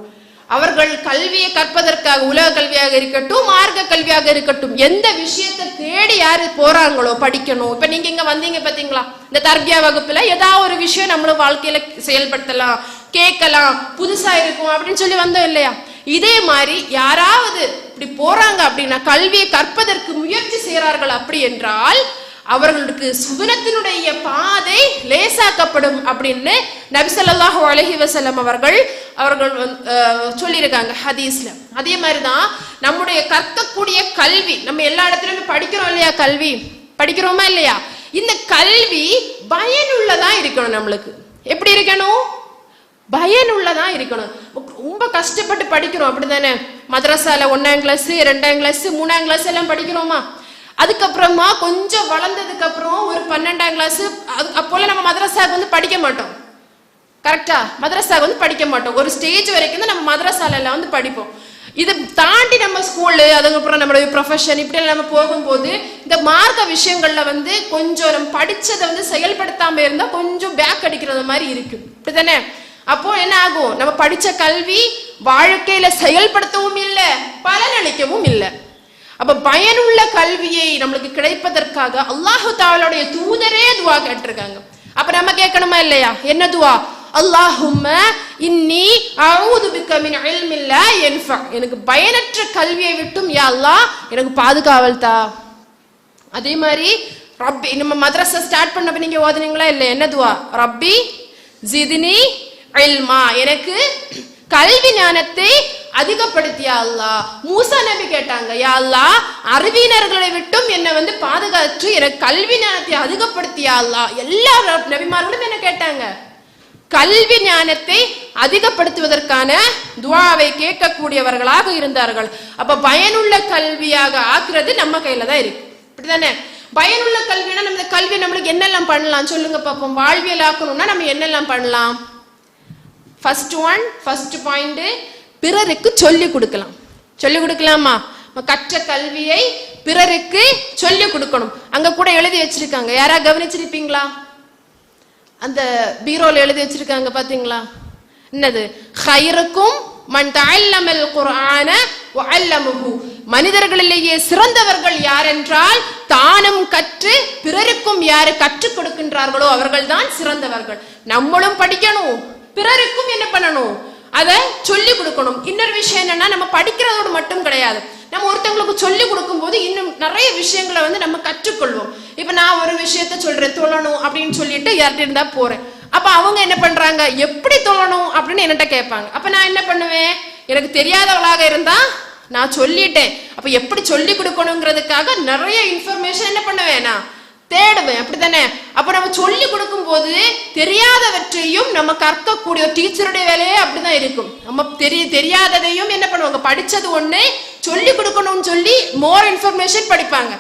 அவர்கள் கல்வியை கற்பதற்காக, உலக கல்வியாக இருக்கட்டும் மார்க்க கல்வியாக இருக்கட்டும், எந்த விஷயத்தை தேடி யாரு போறாங்களோ படிக்கணும். இப்ப நீங்க இங்க வந்தீங்க பாத்தீங்களா, இந்த தர்பியா வகுப்புல ஏதாவது ஒரு விஷயம் நம்மள வாழ்க்கையில செயல்படுத்தலாம், கேட்கலாம், புதுசா இருக்கும் அப்படின்னு சொல்லி வந்தோம் இல்லையா? இதே மாதிரி யாராவது இப்படி போறாங்க அப்படின்னா, கல்வியை கற்பதற்கு முயற்சி செய்யறார்கள் அப்படி என்றால் அவர்களுக்கு சுவனத்தினுடைய பாதை லேசாக்கப்படும் அப்படின்னு நபி ஸல்லல்லாஹு அலைஹி வஸல்லம் அவர்கள் சொல்லியிருக்காங்க ஹதீஸ்ல. அதே மாதிரிதான் நம்முடைய கற்கக்கூடிய கல்வி, நம்ம எல்லா இடத்துலயும் படிக்கிறோம் இல்லையா? கல்வி படிக்கிறோமா இல்லையா? இந்த கல்வி பயனுள்ளதா இருக்கணும். நம்மளுக்கு எப்படி இருக்கணும்? பயனுள்ளதா இருக்கணும். ரொம்ப கஷ்டப்பட்டு படிக்கிறோம், அப்படித்தானே? மதரசால 1ஆம் கிளாஸ் 2ஆம் கிளாஸ் 3ஆம் கிளாஸ் எல்லாம் படிக்கிறோமா? அதுக்கப்புறமா கொஞ்சம் வளர்ந்ததுக்கு அப்புறம் ஒரு 12ஆம் கிளாஸ் அப்போல நம்ம மதரசாவுக்கு படிக்க மாட்டோம். கரெக்டா? மதரசாவுக்கு படிக்க மாட்டோம். ஒரு ஸ்டேஜ் வரைக்கும் தான் நம்ம மதரசால எல்லாம் படிப்போம். இதை தாண்டி நம்ம ஸ்கூலு, அதுக்கப்புறம் நம்மளுடைய ப்ரொஃபஷன் இப்படி நம்ம போகும்போது இந்த மார்க்க விஷயங்கள்ல கொஞ்சம் நம்ம படிச்சதை செயல்படுத்தாம இருந்தா கொஞ்சம் பேக் அடிக்கிறது மாதிரி இருக்கு, இப்படித்தானே? அப்போ என்ன ஆகும்? நம்ம படிச்ச கல்வி வாழ்க்கையில செயல்படுத்தவும் இல்லை, பலனளிக்கவும் இல்லை. அப்ப பயனுள்ள கல்வியை நம்மளுக்கு கிடைப்பதற்காக அல்லாஹு தஆலாவுடைய தூதரே துஆ கேட்டிருக்காங்க. அப்ப நம்ம கேட்கணுமா இல்லையா? என்ன துஆ? அல்லாஹும்ம இன்னி அஊது பிக்க மின் இல்மின் லா யன்ஃபா. எனக்கு பயனற்ற கல்வியை விட்டும் யா அல்லாஹ் எனக்கு பாதுகாவல் தா. அதே மாதிரி ரப்பி, நம்ம மதரசா ஸ்டார்ட் பண்ணப்ப நீங்க ஓதுனீங்களா இல்ல? என்ன துஆ? ரப்பி ஜித்னி இல்மா, எனக்கு கல்வி ஞானத்தை அதிகப்படுத்தியா அல்லாஹ். மூசா நபி கேட்டாங்க, யா அல்லாஹ் அறிவியனர்களை விட்டும் என்னை பாதுகாத்து எனக்கு கல்வி ஞானத்தை அதிகப்படுத்தியா அல்லாஹ். எல்லா நபிமார்களும் என்ன கேட்டாங்க? கல்வி ஞானத்தை அதிகப்படுத்துவதற்கான துஆவை கேட்கக்கூடியவர்களாக இருந்தார்கள். அப்ப பயனுள்ள கல்வியாக ஆக்குறது நம்ம கையில தான் இருக்கு, இப்படிதானே? பயனுள்ள கல்வினா நம்ம கல்வி நம்மளுக்கு என்னெல்லாம் பண்ணலாம் சொல்லுங்க பாப்போம். வாழ்வியல் ஆக்கணும்னா நம்ம என்னெல்லாம் பண்ணலாம்? ஃபர்ஸ்ட் பாயிண்ட், பிறருக்கு சொல்லிக் கொடுக்கலாம். சொல்லிக் கொடுக்கலாமா? கற்ற கல்வியை பிறருக்கு சொல்லிக் கொடுக்கணும். அங்க கூட எழுதி வச்சிருக்காங்க, யாரா கவனிச்சிருப்பீங்களா? அந்த பீரோல எழுதி வச்சிருக்காங்க பாத்தீங்களா? என்னது? ஹைருக்கும் மன் தஅல்லமல் குர்ஆன வ அல்லமஹு. மனிதர்களிலேயே சிறந்தவர்கள் யார் என்றால் தானும் கற்று பிறருக்கும் யாரு கற்றுக் கொடுக்கின்றார்களோ அவர்கள் தான் சிறந்தவர்கள். நம்மளும் படிக்கணும், பிறருக்கும் என்ன பண்ணணும்? அதை சொல்லி கொடுக்கணும். இன்னொரு விஷயம் என்னன்னா, நம்ம படிக்கிறதோடு மட்டும் கிடையாது, நம்ம ஒருத்தவங்களுக்கு சொல்லி கொடுக்கும் போது இன்னும் நிறைய விஷயங்களை வந்து நம்ம கற்றுக்கொள்வோம். இப்ப நான் ஒரு விஷயத்த சொல்றேன், தொழணும் அப்படின்னு சொல்லிட்டு யார்கிட்ட இருந்தா போறேன். அப்ப அவங்க என்ன பண்றாங்க, எப்படி தொழணும் அப்படின்னு என்கிட்ட கேட்பாங்க. அப்ப நான் என்ன பண்ணுவேன், எனக்கு தெரியாதவளாக இருந்தா நான் சொல்லிட்டேன். அப்ப எப்படி சொல்லி கொடுக்கணுங்கிறதுக்காக நிறைய இன்ஃபர்மேஷன் என்ன பண்ணுவேன், நான் தேடுவேன். அப்படித்தானே? அப்ப நம்ம சொல்லி கொடுக்கும் போது தெரியாதவற்றையும் நம்ம கற்கக்கூடிய ஒரு டீச்சருடைய வேலையே அப்படிதான் இருக்கும். நம்ம தெரியாததையும் என்ன பண்ணுவாங்க, படிச்சது ஒண்ணு சொல்லி கொடுக்கணும்னு சொல்லி மோர் இன்ஃபர்மேஷன் படிப்பாங்க.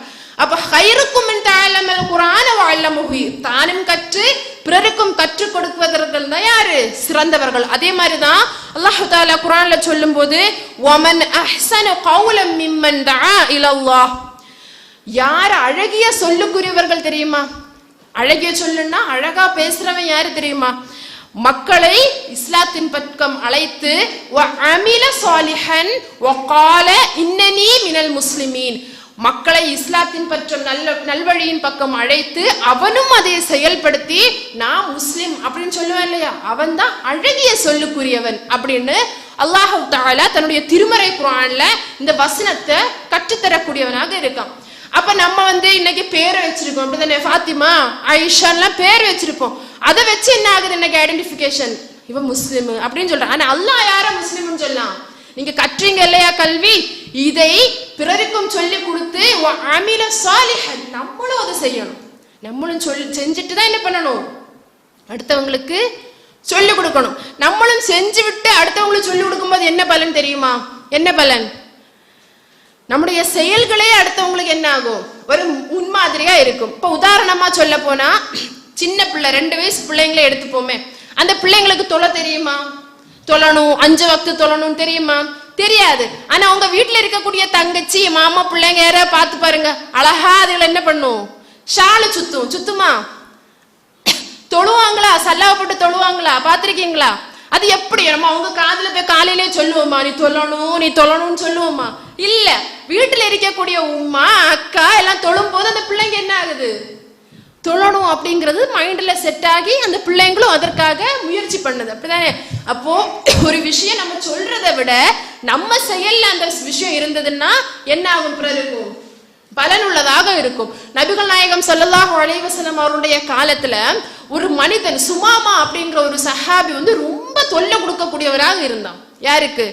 அப்ப ஹைருக்கும் மின் தஅல்லமல் குர்ஆன வ அல்லமுஹு, தானும் கற்று பிறருக்கும் கற்றுக் கொடுப்பவர்கள் தான் யாரு, சிறந்தவர்கள். அதே மாதிரிதான் அல்லாஹ் தஆலா குர்ஆன்ல சொல்லும்போது வமன் அஹ்ஸனு கௌலம் மிம்மன் தஆ இலல்லாஹ், யார் அழகிய சொல்லுக்குரியவர்கள் தெரியுமா? அழகிய சொல்லுன்னா அழகா பேசுறவன் யாரு தெரியுமா? மக்களை இஸ்லாத்தின் பக்கம் அழைத்து வ அமில சாலிஹன் வ கால இன்னனி மினல் முஸ்லிமீன், மக்களை இஸ்லாத்தின் பக்கம் நல்வழியின் பக்கம் அழைத்து அவனும் அதை செயல்படுத்தி நான் முஸ்லிம் அப்படின்னு சொல்லுவான் இல்லையா, அவன் தான் அழகிய சொல்லுக்குரியவன் அப்படின்னு அல்லாஹ் தஆலா தன்னுடைய திருமறை குர்ஆன்ல இந்த வசனத்தை கற்றுத்தரக்கூடியவனாக இருக்கான். அப்ப நம்ம வந்து இன்னைக்கு பேரை வச்சிருக்கோம், அப்படிதானே? ஃபாத்திமா, ஆயிஷான்லாம் பேர் வச்சிருப்போம். அதை வச்சு என்ன ஆகுது, இன்னைக்கு ஐடென்டிபிகேஷன், இவன் முஸ்லிம் அப்படின்னு சொல்றான். ஆனா அல்லாஹ் யார முஸ்லிம்னு சொல்லலாம்? நீங்க கற்றீங்க இல்லையா கல்வி, இதை பிறருக்கும் சொல்லி கொடுத்து அமில சாலிஹன், நம்மளும் அதை செய்யணும். நம்மளும் செஞ்சுட்டு தான் என்ன பண்ணணும், அடுத்தவங்களுக்கு சொல்லி கொடுக்கணும். நம்மளும் செஞ்சு விட்டு அடுத்தவங்களுக்கு சொல்லி கொடுக்கும் போது என்ன பலன் தெரியுமா? என்ன பலன்? நம்முடைய செயல்களே அடுத்தவங்களுக்கு என்ன ஆகும், ஒரு முன்மாதிரியா இருக்கும். இப்ப உதாரணமா சொல்ல போனா, சின்ன பிள்ளை 2 வயசு பிள்ளைங்களை எடுத்துப்போமே, அந்த பிள்ளைங்களுக்கு தொலை தெரியுமா? தொழணும், 5 வக்து தொழணும் தெரியுமா? தெரியாது. ஆனா உங்க வீட்டுல இருக்கக்கூடிய தங்கச்சி மாமா பிள்ளைங்க யார பார்த்து பாருங்க, அழகா அதுல என்ன பண்ணும், ஷாலு சுத்துமா? தொழுவாங்களா? சல்லாவை போட்டு தொழுவாங்களா? பாத்திருக்கீங்களா? அது எப்படி நம்ம அவங்க காதுல போய் காலையிலே சொல்லுவோமா, நீ தொழணும்னு சொல்லுவோமா? இல்ல. வீட்டுல இருக்கக்கூடிய உம்மா அக்கா எல்லாம் தொழும் போது அந்த பிள்ளைங்க என்ன ஆகுது, தொழணும் அப்படிங்கிறது மைண்ட்ல செட் ஆகி அந்த பிள்ளைங்களும் அதற்காக முயற்சி பண்ணுது. அப்படிதானே? அப்போ ஒரு விஷயம் நம்ம சொல்றதை விட நம்ம செயல்ல அந்த விஷயம் இருந்ததுன்னா என்ன ஆகும், பிறருக்கும் பலனுள்ளதாக இருக்கும். நபிகள் நாயகம் ஸல்லல்லாஹு அலைஹி வஸல்லம் அவருடைய காலத்துல ஒரு மனிதன் சுமாமா அப்படிங்கிற ஒரு சஹாபி வந்து ரொம்ப தொல்லை கொடுக்கக்கூடியவராக இருந்தான். யாருக்கு?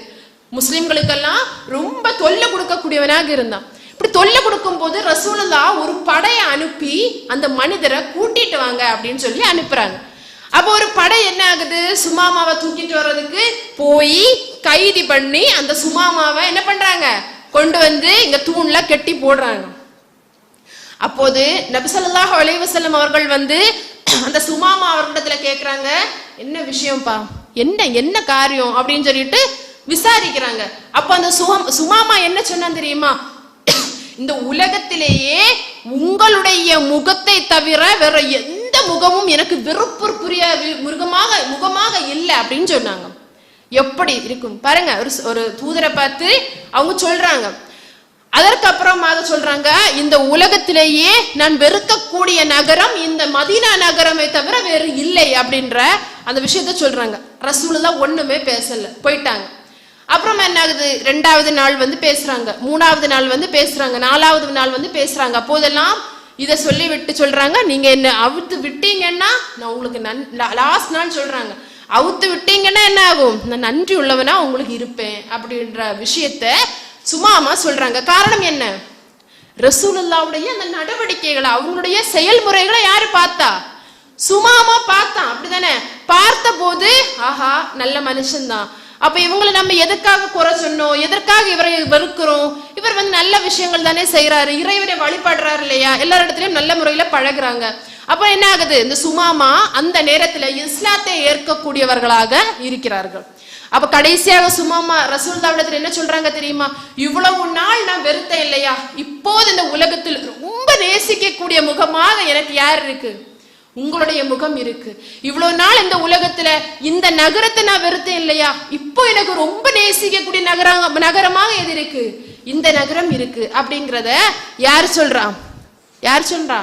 முஸ்லிம்களுக்கெல்லாம் ரொம்ப தொல்லை கொடுக்கக்கூடியவனாக இருந்தான். இப்படி தொல்லை கொடுக்கும் போது ரசூலுல்லாஹ் ஒரு படையை அனுப்பி அந்த மனிதரை கூட்டிட்டு வாங்க அப்படின்னு சொல்லி அனுப்புறாங்க. அப்போ ஒரு படை என்ன ஆகுது, சுமாமாவை தூக்கிட்டு வர்றதுக்கு போய் கைது பண்ணி அந்த சுமாமாவை என்ன பண்றாங்க, கொண்டு வந்து இங்க தூண்ல கெட்டி போடுறாங்க. அப்போது நபி ஸல்லல்லாஹு அலைஹி வஸல்லம் அவர்கள் வந்து அந்த சுமாமா அவர்களிடத்துல கேக்குறாங்க, என்ன விஷயம்ப்பா, என்ன காரியம் அப்படின்னு சொல்லிட்டு விசாரிக்கிறாங்க. அப்ப அந்த சுமாமா என்ன சொன்னான் தெரியுமா, இந்த உலகத்திலேயே உங்களுடைய முகத்தை தவிர வேற எந்த முகமும் எனக்கு வெறுப்புக்குரிய முகமாக இல்லை அப்படின்னு சொன்னாங்க. எப்படி இருக்கும் பாருங்க, ஒரு தூதரை பார்த்து அவங்க சொல்றாங்க. அதற்கு அப்புறமாக சொல்றாங்க, இந்த உலகத்திலேயே நான் வெறுக்கக்கூடிய நகரம் இந்த மதீனா நகரமே தவிர வேறு இல்லை அப்படின்ற அந்த விஷயத்த சொல்றாங்க. ரசூலுல்லாஹ் ஒண்ணுமே பேசல, போயிட்டாங்க. அப்புறம் என்ன ஆகுது, 2வது நாள் வந்து பேசுறாங்க, 3வது நாள் வந்து பேசுறாங்க, 4வது நாள் வந்து பேசுறாங்க. அப்போதெல்லாம் இதை சொல்லி விட்டு சொல்றாங்க, நீங்க என்ன அவுத்து விட்டீங்கன்னா நான் உங்களுக்கு லாஸ்ட் நாள் சொல்றாங்க, அவுத்து விட்டீங்கன்னா என்ன ஆகும், நான் நன்றி உள்ளவனா உங்களுக்கு இருப்பேன் அப்படின்ற விஷயத்த சுமாமா சொல்றாங்க. காரணம் என்ன, ரசூலுல்லாஹ்வுடைய அந்த நடவடிக்கைகளை அவங்களுடைய செயல்முறைகளை யாரு பார்த்தா, சுமாமா பார்த்தான். அப்படிதானே? பார்த்த போது ஆஹா நல்ல மனுஷன்தான், அப்ப இவங்களை நம்ம எதற்காக குறை சொன்னோம், எதற்காக இவரை வெறுக்கிறோம், இவர் வந்து நல்ல விஷயங்கள் தானே செய்யறாரு, இறைவனை வழிபடுறாரு இல்லையா, எல்லாரிடத்திலயும் நல்ல முறையில பழகுறாங்க. அப்ப என்ன ஆகுது, இந்த சுமாமா அந்த நேரத்துல இஸ்லாத்தை ஏற்கக்கூடியவர்களாக இருக்கிறார்கள். அப்ப கடைசியாக சுமாமா ரசூலுல்லாஹ்விடத்துல என்ன சொல்றாங்க தெரியுமா, இவ்வளவு நாள் நான் வெறுத்தேன் இல்லையா, இப்போது இந்த உலகத்தில் ரொம்ப நேசிக்கக்கூடிய முகமாக எனக்கு யார் இருக்கு, உங்களுடைய முகம் இருக்கு. இவ்வளவு நாள் இந்த உலகத்துல இந்த நகரத்தை நான் வெறுத்தேன் இல்லையா, இப்போ எனக்கு ரொம்ப நேசிக்கக்கூடிய நகரமாக எது இருக்கு, இந்த நகரம் இருக்கு அப்படிங்கிறத யார் சொல்றா,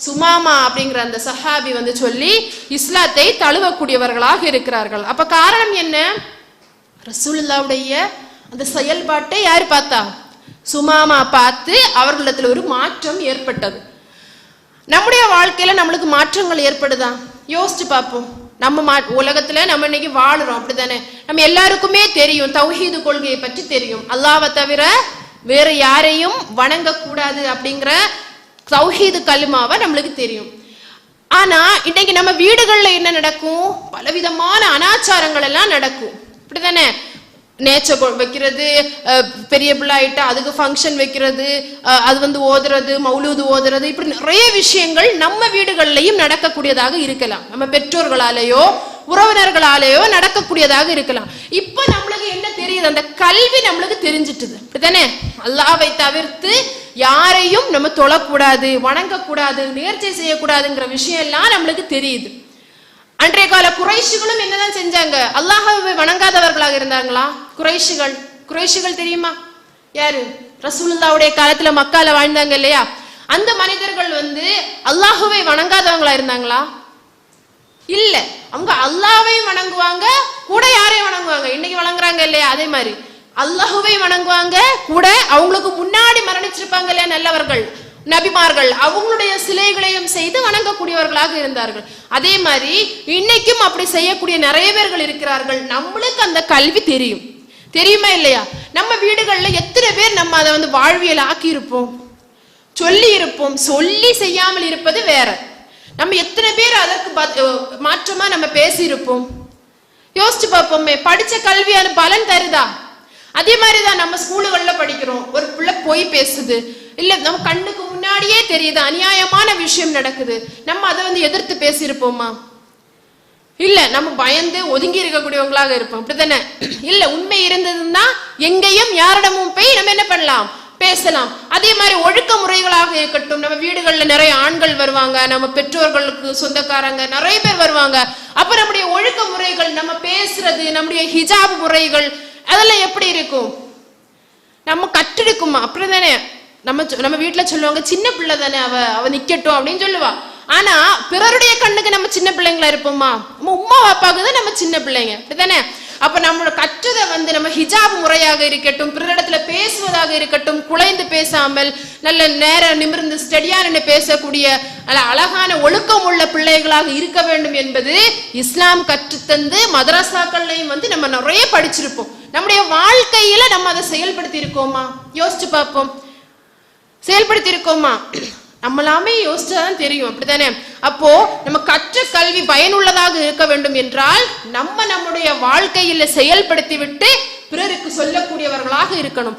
சுமாமா அப்படிங்கிற அந்த சஹாபி வந்து சொல்லி இஸ்லாத்தை தழுவக்கூடியவர்களாக இருக்கிறார்கள். அப்ப காரணம் என்ன, ரசூலுல்லாஹ்வுடைய அந்த செயல்பாட்டை யார் பார்த்தா, சுமாமா பார்த்து அவர்களிடத்துல ஒரு மாற்றம் ஏற்பட்டது. நம்முடைய வாழ்க்கையில நம்மளுக்கு மாற்றங்கள் ஏற்படுதா? யோசிச்சு பார்ப்போம். நம்ம உலகத்துல நம்ம இன்னைக்கு வாழுறோம், அப்படித்தானே? நம்ம எல்லாருக்குமே தெரியும், தௌஹீது கொள்கையை பற்றி தெரியும். அல்லாஹ்வை தவிர வேற யாரையும் வணங்க கூடாது அப்படிங்கிற தௌஹீது கலிமாவை நம்மளுக்கு தெரியும். ஆனா இன்னைக்கு நம்ம வீடுகள்ல என்ன நடக்கும்? பலவிதமான அனாச்சாரங்கள் எல்லாம் நடக்கும், அப்படித்தானே? நேச்சர் வைக்கிறது, பெரிய பிள்ளை ஆயிட்டா அதுக்கு ஃபங்க்ஷன் வைக்கிறது, அது ஓதுறது, மௌலூது ஓதுறது, இப்படி நிறைய விஷயங்கள் நம்ம வீடுகள்லையும் நடக்கக்கூடியதாக இருக்கலாம். நம்ம பெற்றோர்களாலேயோ உறவினர்களாலேயோ நடக்கக்கூடியதாக இருக்கலாம். இப்ப நம்மளுக்கு என்ன தெரியுது? அந்த கல்வி நம்மளுக்கு தெரிஞ்சிட்டுது, அப்படித்தானே? அல்லாஹ்வை தவிர்த்து யாரையும் நம்ம தொழக்கூடாது, வணங்கக்கூடாது, நேர்ச்சை செய்யக்கூடாதுங்கிற விஷயம் எல்லாம் நம்மளுக்கு தெரியுது. அன்றைய கால குறைஷிகளும் என்னதான் செஞ்சாங்க? அல்லாஹ்வை வணங்காதவர்களாக இருந்தாங்களா குறைஷிகள் தெரியுமா? யாரு? ரசூலுல்லாஹ்வுடைய காலத்துல மக்கால வாழ்ந்தாங்க இல்லையா? அந்த மனிதர்கள் அல்லாஹ்வை வணங்காதவங்களா இருந்தாங்களா? இல்ல. அவங்க அல்லாஹ்வை வணங்குவாங்க, கூட யாரையும் வணங்குவாங்க? இன்னைக்கு வணங்குறாங்க இல்லையா? அதே மாதிரி அல்லாஹ்வை வணங்குவாங்க, கூட அவங்களுக்கு முன்னாடி மரணிச்சிருப்பாங்க இல்லையா நல்லவர்கள், நபிமார்கள், அவங்களுடைய சிலைகளையும் செய்து வணங்கக்கூடியவர்களாக இருந்தார்கள். அதே மாதிரி இன்னைக்கும் அப்படி செய்யக்கூடிய நிறைய பேர்கள் இருக்கிறார்கள். நம்மளுக்கு அந்த கல்வி தெரியுமா இல்லையா? நம்ம வீடுகள்ல எத்தனை பேர் நம்ம அதை வாழ்வியல் ஆக்கி இருப்போம், சொல்லி இருப்போம். சொல்லி செய்யாமல் இருப்பது வேற. நம்ம எத்தனை பேர் அதற்கு மாற்றமா நம்ம பேசி இருப்போம்? யோசிச்சு பார்ப்போமே. படிச்ச கல்வியான பலன் தருதா? அதே மாதிரிதான் நம்ம ஸ்கூலுகள்ல படிக்கிறோம், ஒரு பிள்ளை போய் பேசுது, இல்ல நம்ம கண்ணுக்கு முன்னாடியே தெரியுது அநியாயமான விஷயம் நடக்குது, நம்ம அதை எதிர்த்து பேசியிருப்போமா? இல்ல. நம்ம பயந்து ஒதுங்கி இருக்கக்கூடியவங்களாக இருப்போம், அப்படித்தானே? இல்ல. உண்மை இருந்ததுன்னா எங்கேயும் யாரிடமும் போய் நம்ம என்ன பண்ணலாம்? பேசலாம். அதே மாதிரி ஒழுக்க முறைகளாக இருக்கட்டும். நம்ம வீடுகள்ல நிறைய ஆண்கள் வருவாங்க, நம்ம பெற்றோர்களுக்கு சொந்தக்காரங்க நிறைய பேர் வருவாங்க. அப்ப நம்முடைய ஒழுக்க முறைகள், நம்ம பேசுறது, நம்முடைய ஹிஜாப் முறைகள், அதெல்லாம் எப்படி இருக்கும்? நம்ம கற்றெடுக்குமா? அப்படிதானே? நம்ம வீட்டுல சொல்லுவாங்க, சின்ன பிள்ளை தானே, அவ நிக்கட்டும் அப்படின்னு சொல்லுவா. ஆனா பிறருடைய கண்ணுக்கு நம்ம சின்ன பிள்ளைங்களா இருப்போமா? நம்ம உம்மா அப்பாவுக்கு தான் நம்ம சின்ன பிள்ளைங்க, அப்படித்தானே? அப்ப நம்மளோட கற்றதை நம்ம ஹிஜாப் முறையாக இருக்கட்டும், பிறரிடத்துல பேசுவதாக இருக்கட்டும், குலைந்து பேசாமல் நல்ல நேர நிமிர்ந்து ஸ்டெடியான பேசக்கூடிய அழகான ஒழுக்கம் உள்ள பிள்ளைகளாக இருக்க வேண்டும் என்பது இஸ்லாம் கற்றுத்தந்து மதரசாக்கள்லையும் நம்ம நிறைய படிச்சிருப்போம். நம்முடைய வாழ்க்கையில நம்ம அதை செயல்படுத்தி இருக்கோமா? யோசிச்சு பார்ப்போம். செயல்படுத்தி இருக்கோமா? நம்மளாமே யோசிச்சாதான் தெரியும், அப்படித்தானே? அப்போ நம்ம கற்ற கல்வி பயனுள்ளதாக இருக்க வேண்டும் என்றால் நம்முடைய வாழ்க்கையில செயல்படுத்தி விட்டு பிறருக்கு சொல்லக்கூடியவர்களாக இருக்கணும்.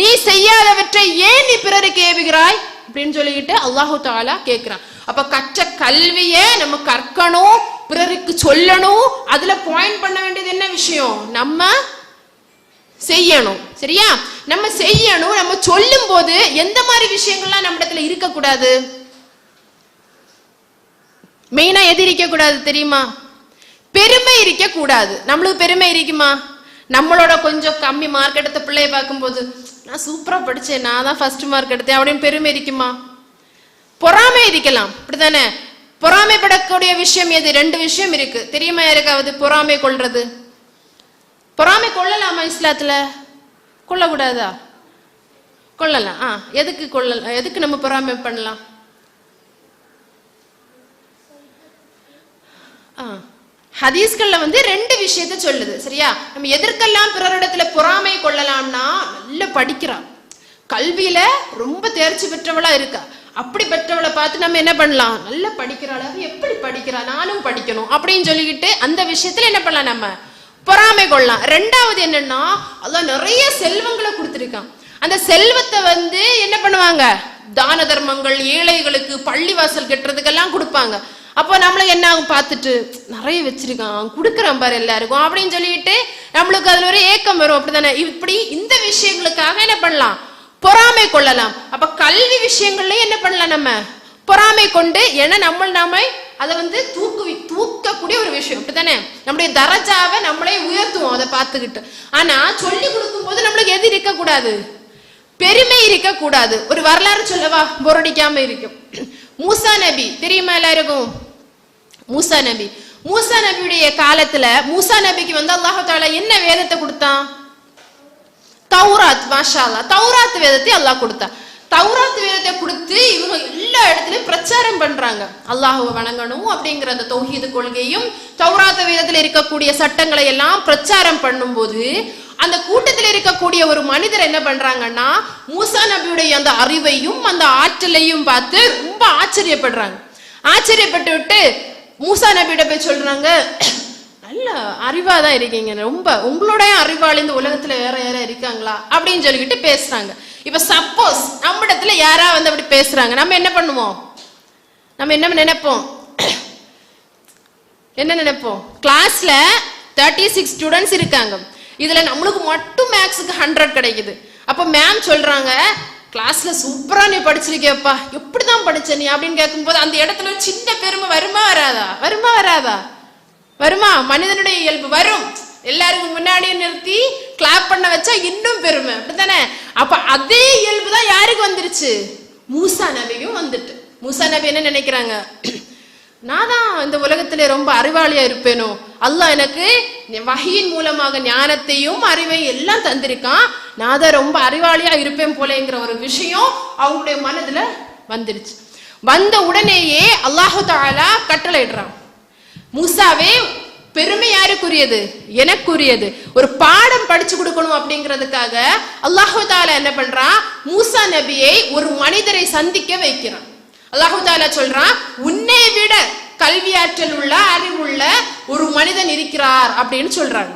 நீ செய்யாதவற்றை ஏன் நீ பிறருக்கு ஏவுகிறாய் அப்படின்னு சொல்லிட்டு அல்லாஹு தஆலா கேட்கிறான். அப்ப கற்ற கல்வியை நம்ம கற்கணும், பிறருக்கு சொல்லணும். அதுல பாயிண்ட் பண்ண வேண்டியது என்ன விஷயம்? நம்ம செய்யணும், சரியா? நம்ம செய்யணும். நம்ம சொல்லும் போது எந்த மாதிரி விஷயங்கள்லாம் நம்ம இடத்துல இருக்க கூடாது? மெயினா எது இருக்க கூடாது தெரியுமா? பெருமை இருக்க கூடாது. நம்மளுக்கு பெருமை இருக்குமா? நம்மளோட கொஞ்சம் கம்மி மார்க் எடுத்த பிள்ளைய பார்க்கும்போது, நான் சூப்பரா படிச்சேன், நான் தான் ஃபர்ஸ்ட் மார்க் எடுத்தேன் அப்படின்னு பெருமை இருக்குமா? பொறாமை இருக்கலாம், அப்படித்தானே? பொறாமைப்படக்கூடிய விஷயம் எது? ரெண்டு விஷயம் இருக்கு, தெரியுமா யாருக்காவது? பொறாமை கொள்றது. பொறாமை கொள்ளலாமா இஸ்லாத்துல? கொள்ளக்கூடாதா? கொள்ளலாம். எதுக்கு கொள்ளலாம்? எதுக்கு நம்ம பொறாமை பண்ணலாம்? ஹதீஸ்கள்ல ரெண்டு விஷயத்த சொல்லுது, சரியா? நம்ம எதற்கெல்லாம் பிறரிடத்துல பொறாமை கொள்ளலாம்னா, நல்ல படிக்கிறான், கல்வியில ரொம்ப தேர்ச்சி பெற்றவளா இருக்கா, அப்படி பெற்றவளை பார்த்து நம்ம என்ன பண்ணலாம்? நல்ல படிக்கிறாள், எப்படி படிக்கிறா, நானும் படிக்கணும் அப்படின்னு சொல்லிக்கிட்டு அந்த விஷயத்துல என்ன பண்ணலாம்? நம்ம பொறாமை கொள்ளலாம். ரெண்டாவது என்னன்னா, அல்லாஹ் நிறைய செல்வங்களை கொடுத்திருக்கான். அந்த செல்வத்தை என்ன பண்ணுவாங்க? தான தர்மங்கள், ஏழைகளுக்கு பள்ளிவாசல் கட்டுறதுக்கெல்லாம் கொடுப்பாங்க. அப்போ நம்மளுக்கு என்ன ஆகும்? பார்த்துட்டு நிறைய வச்சிருக்கான், கொடுக்குறான் பாரு எல்லாருக்கும் அப்படின்னு சொல்லிட்டு நம்மளுக்கு அதுல ஒரு ஏக்கம் வரும், அப்படித்தானே? இப்படி இந்த விஷயங்களுக்காக என்ன பண்ணலாம்? பொறாமை கொள்ளலாம். அப்ப கல்வி விஷயங்கள்லயும் என்ன பண்ணலாம்? நம்ம பொறாமை கொண்டு, ஏன்னா நாம அதை தூக்கக்கூடிய ஒரு விஷயம், அப்படித்தானே? நம்முடைய தரஜாவை நம்மளே உயர்த்துவோம் அதை பார்த்துக்கிட்டு. ஆனா சொல்லி கொடுக்கும் போது நம்மளுக்கு எது இருக்க கூடாது? பெருமை இருக்க கூடாது. ஒரு வரலாறு சொல்லவா? போரடிக்காம இருக்கும். மூசா நபி தெரியுமா எல்லாருக்கும்? மூசா நபியுடைய காலத்துல மூசா நபிக்கு அல்லாஹ் தஆலா என்ன வேதத்தை கொடுத்தான்? தௌராத், மாஷா அல்லாஹ், தௌராத் வேதத்தை அல்லாஹ் கொடுத்தா. தௌராத் வேதத்தை கொடுத்து இவங்க எல்லா இடத்துலயும் பிரச்சாரம் பண்றாங்க. அல்லாஹ்வை வணங்கணும் அப்படிங்கிற அந்த தௌஹீது கொள்கையும் தௌராத் வேதத்துல இருக்கக்கூடிய சட்டங்களை எல்லாம் பிரச்சாரம் பண்ணும்போது அந்த கூட்டத்தில் இருக்கக்கூடிய ஒரு மனிதர் என்ன பண்றாங்கன்னா மூசா நபியுடைய அந்த அறிவையும் அந்த ஆற்றலையும் பார்த்து ரொம்ப ஆச்சரியப்படுறாங்க. ஆச்சரியப்பட்டு விட்டு மூசா நபியிட போய் சொல்றாங்க, நல்ல அறிவாதான் இருக்கீங்க, ரொம்ப உங்களுடைய அறிவாளி இந்த உலகத்துல வேற யாரா இருக்காங்களா அப்படின்னு சொல்லிக்கிட்டு பேசுறாங்க. இப்ப சப்போஸ் நம்ம இடத்துல யாரா வந்து அப்படி பேசுறாங்க, நம்ம என்ன பண்ணுவோம்? நம்ம என்ன நினைப்போம்? கிளாஸ்ல 36 ஸ்டூடெண்ட்ஸ் இருக்காங்க, இதுல நம்மளுக்கு மட்டும் மேக்ஸுக்கு 100 கிடைக்குது. அப்ப மேம் சொல்றாங்க, கிளாஸ்ல சூப்பரா நீ படிச்சிருக்கியப்பா, எப்படிதான் படிச்ச நீ அப்படின்னு கேட்கும்போது அந்த இடத்துல சின்ன பெருமை வருமா வராதா? வருமா? மனிதனுடைய இயல்பு வரும். எல்லாருக்கும் முன்னாடியே நிறுத்தி கிளாப் பண்ண வச்சா இன்னும் பெருமை, அப்படித்தானே? அப்ப அதே இயல்பு தான் யாருக்கு வந்துருச்சு? மூசா நபிக்கும் வந்துட்டு. மூசா நபி என்ன நினைக்கிறாங்க, நான் தான் இந்த உலகத்திலே ரொம்ப அறிவாளியா இருப்பேனோ, அல்லாஹ் எனக்கு வஹீயின் மூலமாக ஞானத்தையும் அறிவையும் எல்லாம் தந்திருக்கான், நான் தான் ரொம்ப அறிவாளியா இருப்பேன் போலேங்கிற ஒரு விஷயம் அவங்களுடைய மனதுல வந்துருச்சு. வந்த உடனேயே அல்லாஹு தஆலா கட்டளையிடுறான், மூசாவே பெருமை யாருக்குரியது? எனக்குரியது. ஒரு பாடம் படிச்சு கொடுக்கணும் அப்படிங்கிறதுக்காக அல்லாஹு தஆலா என்ன பண்றான், மூசா நபியை ஒரு மனிதரை சந்திக்க வைக்கிறான். அல்லாஹு தஆலா சொல்றான், உன்னை விட கல்வியாற்றல் உள்ள அறிவுள்ள ஒரு மனிதன் இருக்கிறார் அப்படின்னு சொல்றாங்க.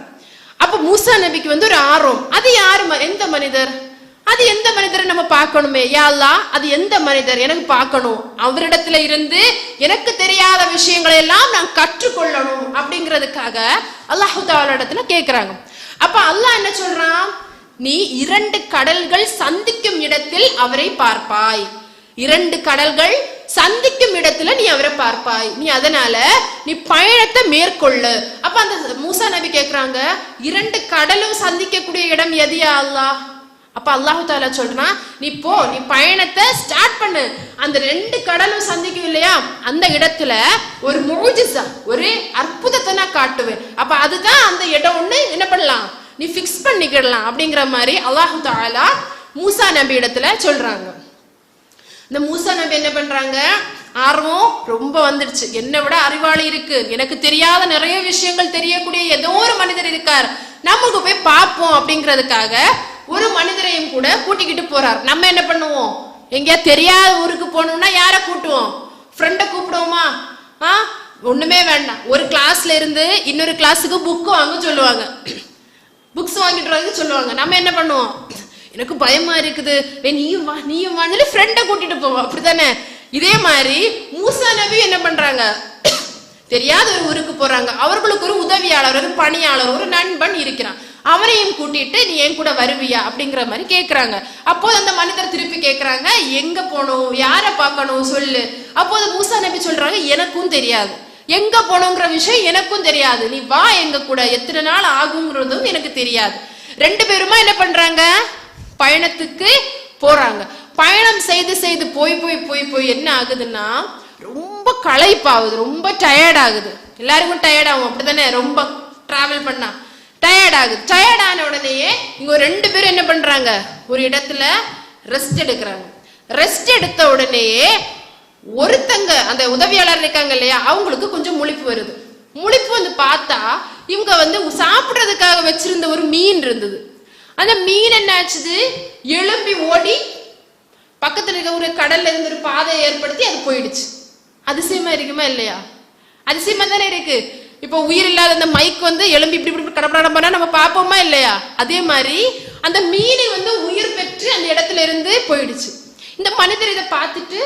அப்ப மூசா நபிக்கு வந்து ஒரு ஆர்வம், அது யாரு? எந்த மனிதர்? அது எந்த மனிதரை நம்ம பார்க்கணுமே, யா அல்லாஹ் அது எந்த மனிதர் எனக்கு பார்க்கணும், அவரிடத்துல இருந்து எனக்கு தெரியாத விஷயங்களை எல்லாம் நான் கற்றுக்கொள்ளணும் அப்படிங்கிறதுக்காக அல்லாஹு தஆலா இடத்துல கேட்கிறாங்க. அப்ப அல்லாஹ் என்ன சொல்றான், நீ 2 கடல்கள் சந்திக்கும் இடத்தில் அவரை பார்ப்பாய். 2 கடல்கள் சந்திக்கும் இடத்துல நீ அவரை பார்ப்பாய், நீ அதனால நீ பயணத்தை மேற்கொள்ளு. அப்ப அந்த மூசா நபி கேக்குறாங்க, 2 கடலும் சந்திக்கக்கூடிய இடம் எது யா அல்லாஹ்? அப்ப அல்லாஹு தஆலா சொல்றான், நீ போ, நீ பயணத்தை ஸ்டார்ட் பண்ணு. அந்த 2 கடலும் சந்திக்கும் இல்லையா, அந்த இடத்துல ஒரு முஜிஸா, ஒரு அற்புதத்தை நான் காட்டுவேன். அப்ப அதுதான் அந்த இடம் ஒண்ணு என்ன பண்ணலாம், நீ பிக்ஸ் பண்ணிக்கிடலாம் அப்படிங்கிற மாதிரி அல்லாஹு தஆலா மூசா நபி இடத்துல சொல்றாங்க. இந்த மூசா நபி என்ன பண்றாங்க, ஆர்வம் ரொம்ப வந்துடுச்சு, என்னை விட அறிவாளி இருக்கு, எனக்கு தெரியாத நிறைய விஷயங்கள் தெரியக்கூடிய ஏதோ ஒரு மனிதர் இருக்கார், நமக்கு போய் பார்ப்போம் அப்படிங்கிறதுக்காக ஒரு மனிதரையும் கூட கூட்டிக்கிட்டு போறார். நம்ம என்ன பண்ணுவோம், எங்கேயா தெரியாத ஊருக்கு போகணும்னா யார கூட்டுவோம்? ஃப்ரெண்டை கூப்பிடுவோமா? ஒண்ணுமே வேண்டாம், ஒரு கிளாஸ்ல இருந்து இன்னொரு கிளாஸுக்கு புக் வாங்க சொல்லுவாங்க, புக்ஸ் வாங்கிட்டு வரது சொல்லுவாங்க. நம்ம என்ன பண்ணுவோம், எனக்கு பயமா இருக்குது, நீயும் வாங்கி ஃப்ரெண்டை கூட்டிட்டு போவோம், அப்படித்தானே? இதே மாதிரி மூசா நபி என்ன பண்றாங்க, தெரியாத ஒரு ஊருக்கு போறாங்க, அவர்களுக்கு ஒரு உதவியாளர், ஒரு பணியாளர், ஒரு நண்பன் இருக்கிறான், அவரையும் கூட்டிட்டு நீ என் கூட வருவியா அப்படிங்கிற மாதிரி கேட்கிறாங்க. அப்போது அந்த மனிதர் திருப்பி கேட்கிறாங்க, எங்க போகணும், யார பார்க்கணும் சொல்லு. அப்போது மூசா நபி சொல்றாங்க, எனக்கும் தெரியாது, எங்க போகணுங்கிற விஷயம் எனக்கும் தெரியாது, நீ வா எங்க கூட, எத்தனை நாள் ஆகுங்கிறதும் எனக்கு தெரியாது. 2 பேருமா என்ன பண்றாங்க, பயணத்துக்கு போறாங்க. பயணம் செய்து போய் என்ன ஆகுதுன்னா ரொம்ப களைப்பாகுது, ரொம்ப டயர்ட் ஆகுது. எல்லாருக்கும் டயர்ட் ஆகும், அப்படித்தானே? ரொம்ப டிராவல் பண்ணா டயர்ட் ஆகுது. டயர்ட் ஆன உடனேயே இங்க 2 பேரும் என்ன பண்றாங்க, ஒரு இடத்துல ரெஸ்ட் எடுக்கிறாங்க. ரெஸ்ட் எடுத்த உடனேயே ஒருத்தங்க அந்த உதவியாளர் இருக்காங்க இல்லையா, அவங்களுக்கு கொஞ்சம் முழிப்பு வருது. முழிப்பு வந்து பார்த்தா இவங்க வந்து சாப்பிடுறதுக்காக வச்சிருந்த ஒரு மீன் இருந்தது. அந்த மீன் என்ன ஆச்சுது, எழும்பி ஓடி பக்கத்துல இருக்க ஒரு கடல்ல இருந்து ஒரு பாதையை ஏற்படுத்தி அது போயிடுச்சு. அதிசயமா இருக்குமா இல்லையா? அதிசயமா தானே இருக்கு. இப்போ உயிர் இல்லாத அந்த மைக் வந்து எழும்பி இப்படி கடப்படம் பண்ணா நம்ம பார்ப்போமா இல்லையா? அதே மாதிரி அந்த மீனை வந்து உயிர் பெற்று அந்த இடத்துல இருந்து போயிடுச்சு. இந்த மனிதர் இதை பார்த்துட்டு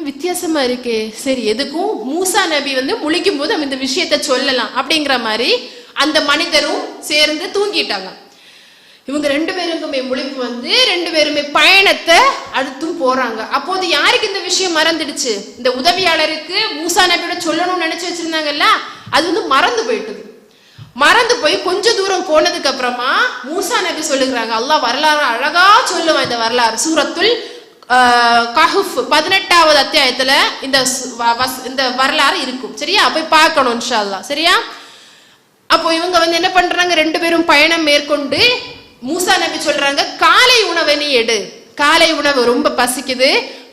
வித்தியாசமா இருக்கே, சரி எதுக்கும் மூசா நபி வந்து முழிக்கும் போது நம்ம இந்த விஷயத்த சொல்லலாம் அப்படிங்கிற மாதிரி அந்த மனிதரும் சேர்ந்து தூங்கிட்டாங்க. இவங்க 2 பேருக்குமே முழிப்பு வந்து 2 பேருமே பயணத்தை அடுத்தும் போறாங்க. அப்போது யாருக்கு இந்த விஷயம் மறந்துடுச்சு, இந்த உதவியாளருக்கு மூசா நபியோட சொல்லணும்னு நினைச்சு வச்சிருந்தாங்கல்ல, அது வந்து மறந்து போயிட்டது. மறந்து போய் கொஞ்ச தூரம் போனதுக்கு அப்புறமா மூசா நபி சொல்லுகிறாங்க, அல்லாஹ் வரலாறு அழகா சொல்லுவான். இந்த வரலாறு சூரத்துல் கஹஃப் 18வது அத்தியாயத்துல இந்த வரலாறு இருக்கும். சரியா? போய் பார்க்கணும் இன்ஷா அல்லாஹ். சரியா? அப்போ இவங்க வந்து என்ன பண்றாங்க, 2 பேரும் பயணம் மேற்கொண்டு மூசா நபி சொல்றாங்க, காலை உணவை நீ எடு, காலை உணவு ரொம்ப பசிக்குது,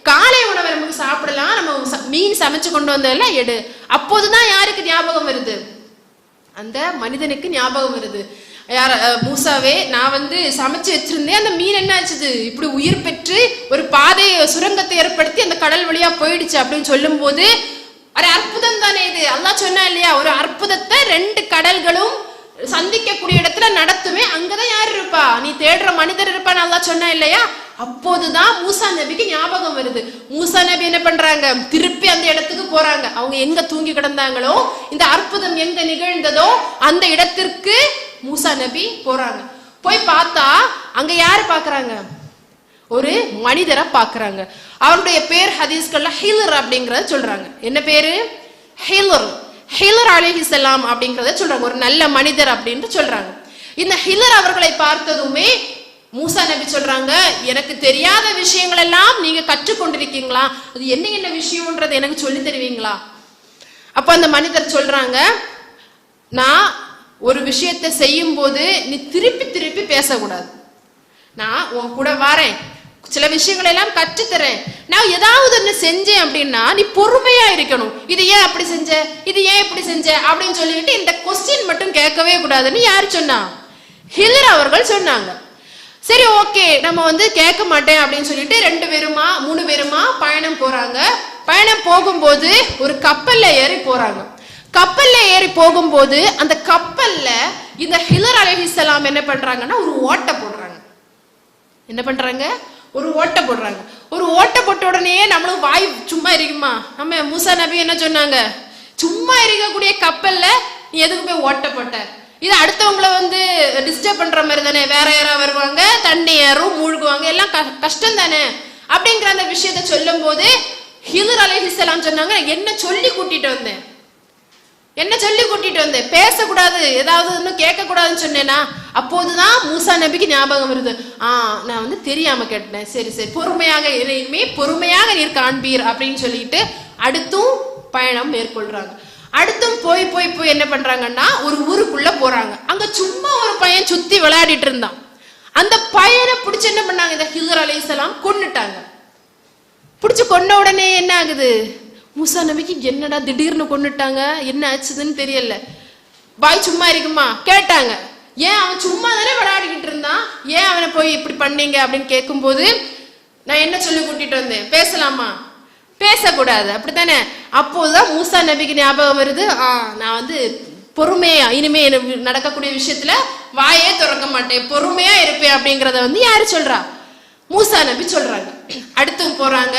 காலை உணவை நமக்கு சாப்பிடலாம், நம்ம மீன் சமைச்சு கொண்டு வந்ததெல்லாம் எடு. அப்போதுதான் யாருக்கு ஞாபகம் வருது? அந்த மனிதனுக்கு ஞாபகம் வருது, யார மூசாவே, நான் சமைச்சு வச்சிருந்தேன், அந்த மீன் என்ன ஆச்சுது, இப்படி உயிர் பெற்று ஒரு பாதையை சுரங்கத்தை ஏற்படுத்தி அந்த கடல் வழியா போயிடுச்சு அப்படின்னு சொல்லும் போது ஒரு அற்புதம் தானே இது. அல்லாஹ் சொன்னா இல்லையா, ஒரு அற்புதத்தை 2 கடல்களும் சந்திக்கக்கூடிய இடத்துல நடத்துமே, அங்கதான் யார் இருப்பா, நீ தேடுற மனிதர் இருப்பான்னு அல்லாஹ் சொன்னா இல்லையா. அப்போதுதான் மூசா நபிக்கு ஞாபகம் வருது. மூசா நபி என்ன பண்றாங்க, திருப்பி அந்த இடத்துக்கு போறாங்க. அவங்க எங்க தூங்கி கிடந்தாங்களோ, இந்த அற்புதம் எங்க நிகழ்ந்ததோ அந்த இடத்திற்கு மூசா நபி போறாங்க. போய் பார்த்தா அங்க யாரு பாக்குறாங்க, ஒரு மனிதரை பாக்குறாங்க. அவருடைய பேர் ஹதீஸ்கள்ல ஹிலர் அப்படிங்கறத சொல்றாங்க. என்ன பேரு? ஹிலர் அலைஹிஸ்ஸலாம் அப்படிங்கறத சொல்றாங்க, ஒரு நல்ல மனிதர் அப்படின்னு சொல்றாங்க. இந்த ஹிலர் அவர்களை பார்த்ததுமே மூசா நபி சொல்றாங்க, எனக்கு தெரியாத விஷயங்கள் எல்லாம் நீங்க கற்றுக்கொண்டிருக்கீங்களா, அது என்ன என்ன விஷயம்ன்றது எனக்கு சொல்லி தருவீங்களா? அப்ப அந்த மனிதர் சொல்றாங்க, நான் ஒரு விஷயத்தை செய்யும் போது நீ திருப்பி திருப்பி பேசக்கூடாது, நான் உன் கூட வரேன், சில விஷயங்கள் எல்லாம் கற்றுத்தரேன், நான் ஏதாவது ஒன்று செஞ்சேன் அப்படின்னா நீ பொறுமையா இருக்கணும், இது ஏன் அப்படி செஞ்ச, இது ஏன் இப்படி செஞ்ச அப்படின்னு சொல்லிட்டு இந்த கொஸ்டின் மட்டும் கேட்கவே கூடாதுன்னு யாரு சொன்னா? ஹிலர் அவர்கள் சொன்னாங்க. சரி, ஓகே, நம்ம கேட்க மாட்டேன் அப்படின்னு சொல்லிட்டு 2 பேருமா 3 பேருமா பயணம் போறாங்க. பயணம் போகும்போது ஒரு கப்பல்ல ஏறி போறாங்க. கப்பல்ல ஏறி போகும்போது அந்த கப்பல்ல இந்த ஹிலர் அலைஹிஸ்ஸலாம் என்ன பண்றாங்கன்னா ஒரு ஓட்டை போடுறாங்க. என்ன பண்றாங்க? ஒரு ஓட்டை போடுறாங்க. ஒரு ஓட்டை போட்ட உடனே நம்மளும் வாய் சும்மா இருக்குமா? நம்ம மூசா நபி என்ன சொன்னாங்க, சும்மா இருக்கக்கூடிய கப்பல்ல நீ எதுக்கு போய் ஓட்டை போட்ட, இது அடுத்தவங்களை டிஸ்டர்ப் பண்ற மாதிரி தானே, வேற யாராவது வருவாங்க, தண்ணி ஏறும், மூழ்குவாங்க, எல்லாம் கஷ்டம் தானே அப்படிங்கிற அந்த விஷயத்த சொல்லும் போது ஹிலர் அலைஹிஸ்ஸலாம் சொன்னாங்க, என்ன சொல்லி கூட்டிட்டு வந்தேன், என்ன சொல்லி கூட்டிட்டு வந்தேன், பேசக்கூடாது, ஏதாவது இன்னும் கேட்க கூடாதுன்னு சொன்னேனா? அப்போதுதான் மூசா நபிக்கு ஞாபகம் வருது, நான் தெரியாம கேட்டேன், சரி சரி, பொறுமையாக இனிமே பொறுமையாக நீர் காண்பீர் அப்படின்னு சொல்லிட்டு அடுத்தும் பயணம் மேற்கொள்றாங்க. அடுத்தும் போய் போய் போய் என்ன பண்றாங்கன்னா ஒரு ஊருக்குள்ள போறாங்க. அங்க சும்மா ஒரு பையன் சுத்தி விளையாடிட்டு இருந்தான். அந்த பையனை பிடிச்சு என்ன பண்ணாங்க, இந்த ஹிலர் அலைஹிஸ்ஸலாம் கொன்னுட்டாங்க. பிடிச்சு கொன்ன உடனே என்ன ஆகுது, மூசா நபிக்கு என்னடா திடீர்னு கொன்னுட்டாங்க, என்ன ஆச்சுதுன்னு தெரியல. பாய் சும்மா இருக்குமா கேட்டாங்க, ஏன் அவன் சும்மா தானே விளையாடிக்கிட்டு இருந்தான், ஏன் அவனை போய் இப்படி பண்ணீங்க அப்படின்னு கேட்கும்போது, நான் என்ன சொல்லி கூட்டிட்டு வந்தேன், பேசலாமா, பேசக்கூடாது அப்படித்தானே. அப்போதுதான் மூசா நபிக்கு ஞாபகம் வருது, நான் பொறுமையா இனிமே நடக்கக்கூடிய விஷயத்துல வாயே திறக்க மாட்டேன், பொறுமையா இருப்பேன் அப்படிங்கறத யாரு சொல்றா? மூசா நபி சொல்றாங்க. அடுத்தும் போறாங்க.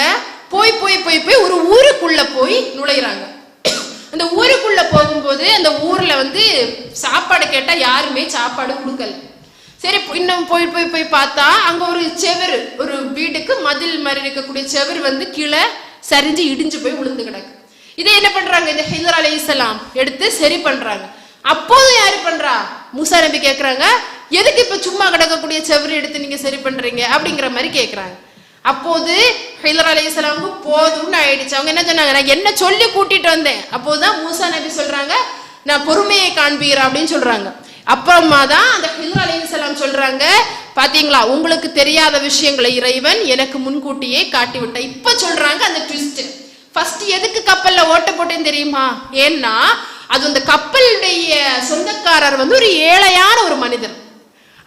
போய் போய் போய் போய் ஒரு ஊருக்குள்ள போய் நுழையிறாங்க. அந்த ஊருக்குள்ள போகும்போது அந்த ஊர்ல சாப்பாடு கேட்டா யாருமே சாப்பாடு கொடுக்கல. சரி, இன்னும் போய் போய் போய் பார்த்தா அங்க ஒரு செவர், ஒரு வீட்டுக்கு மதில் மாதிரி இருக்கக்கூடிய செவர் கீழே சரிஞ்சு இடிஞ்சு போய் விழுந்து கிடக்கு. இதை என்ன பண்றாங்க, இந்த ஹிலர் அலைஹிஸ்ஸலாம் எடுத்து சரி பண்றாங்க. அப்போது யாரு பண்றா? மூசா நபி கேக்குறாங்க, எதுக்கு இப்ப சும்மா கிடக்கக்கூடிய செவரு எடுத்து நீங்க சரி பண்றீங்க அப்படிங்கிற மாதிரி கேக்குறாங்க. அப்போது ஹிலர் அலைஹிஸ்ஸலாமுக்கு போதும்னு ஆயிடுச்சு. அவங்க என்ன சொன்னாங்க, நான் என்ன சொல்லி கூட்டிட்டு வந்தேன். அப்போதுதான் மூசா நபி சொல்றாங்க, நான் பொறுமையை காண்பீர் அப்படின்னு சொல்றாங்க. அப்புறமா தான் அந்த ஹிலர் அலைஹிஸ்ஸலாம் சொல்றாங்க, பாத்தீங்களா, உங்களுக்கு தெரியாத விஷயங்களை இறைவன் எனக்கு முன்கூட்டியே காட்டி விட்ட. இப்ப சொல்றாங்க அந்த ட்விஸ்ட். ஃபர்ஸ்ட் எதுக்கு கப்பல்ல ஓட்ட போட்டேன்னு தெரியுமா? ஏன்னா அது அந்த கப்பலுடைய சொந்தக்காரர் ஒரு ஏழையான ஒரு மனிதர்.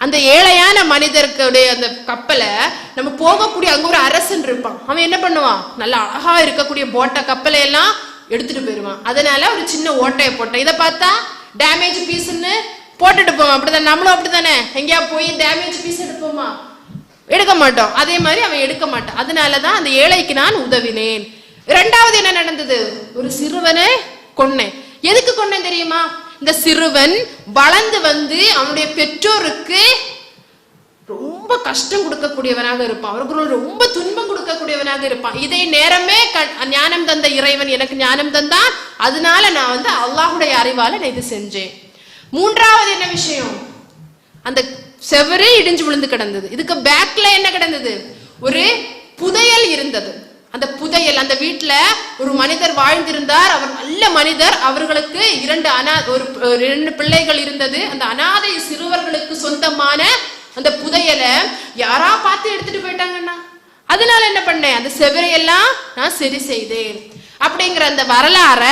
அந்த ஏழையான மனிதருக்குடைய அந்த கப்பலை நம்ம போகக்கூடிய அங்க ஒரு அரசன் இருப்பான். அவன் என்ன பண்ணுவான், நல்லா அழகா இருக்கக்கூடிய போட்ட கப்பலை எல்லாம் எடுத்துட்டு போயிருவான். அதனால ஒரு சின்ன ஓட்டையை போட்டேன். இதை பார்த்தா டேமேஜ் பீஸ்ன்னு போட்டுட்டு போவான். அப்படிதான் நம்மளும் அப்படித்தானே, எங்கேயா போய் டேமேஜ் பீஸ் எடுப்போமா? எடுக்க மாட்டோம். அதே மாதிரி அவன் எடுக்க மாட்டான். அதனாலதான் அந்த ஏழைக்கு நான் உதவினேன். இரண்டாவது என்ன நடந்தது, ஒரு சிறுவனை கொன்னேன். எதுக்கு கொன்னேன் தெரியுமா? இந்த சிறுவன் வளர்ந்து அவனுடைய பெற்றோருக்கு ரொம்ப கஷ்டம் கொடுக்கக்கூடியவனாக இருப்பான், அவருக்கு ரொம்ப துன்பம் கொடுக்கக்கூடியவனாக இருப்பான். இதை நேரமே ஞானம் தந்த இறைவன் எனக்கு ஞானம் தந்தான். அதனால நான் அல்லாஹுடைய அறிவால நான் இது செஞ்சேன். மூன்றாவது என்ன விஷயம், அந்த செவரே இடிஞ்சு விழுந்து கிடந்தது. இதுக்கு பேக்ல என்ன கிடந்தது, ஒரு புதையல் இருந்தது. அந்த புதையல், அந்த வீட்டுல ஒரு மனிதர் வாழ்ந்திருந்தார், அவர் நல்ல மனிதர். அவர்களுக்கு 2 பிள்ளைகள் இருந்தது. அந்த அனாதை சிறுவர்களுக்கு சொந்தமான அந்த புதையலை யாரா பார்த்து எடுத்துட்டு போயிட்டாங்கன்னா, அதனால என்ன பண்ணேன், அந்த செவரையெல்லாம் நான் சரி செய்தேன் அப்படிங்கிற அந்த வரலாற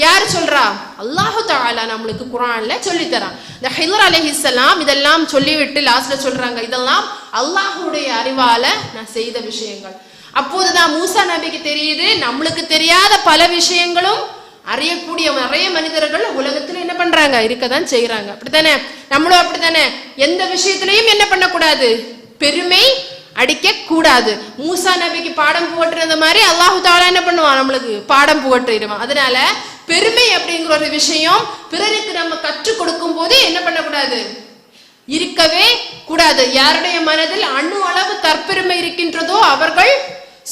யாரு சொல்றா? அல்லாஹு தஆலா நம்மளுக்கு குர்ஆன்ல சொல்லி தரான். இந்த ஹிதர் அலைஹிஸ்ஸலாம் இதெல்லாம் சொல்லிவிட்டு லாஸ்ட்ல சொல்றாங்க, இதெல்லாம் அல்லாஹ்வுடைய அறிவால நான் செய்த விஷயங்கள். அப்போதுதான் மூசா நபிக்கு தெரியுது, நம்மளுக்கு தெரியாத பல விஷயங்களும் அறியக்கூடிய நிறைய மனிதர்கள் உலகத்துல என்ன பண்றாங்க, இருக்கதான் செய்யறாங்க. அப்படித்தானே? நம்மளும் அப்படித்தானே? எந்த விஷயத்திலையும் என்ன பண்ணக்கூடாது, பெருமை அடிக்க கூடாது. மூசா நபிக்கு பாடம் புகட்டுறது மாதிரி அல்லாஹு தஆலா என்ன பண்ணுவான், நம்மளுக்கு பாடம் புகட்டிடுவான். அதனால பெருமை அப்படிங்கிற ஒரு விஷயம் பிறருக்கு நம்ம கற்றுக் கொடுக்கும் போது என்ன பண்ணக்கூடாது, இருக்கவே கூடாது. யாருடைய மனதில் அணு அளவு தற்பெருமை இருக்கின்றதோ அவர்கள்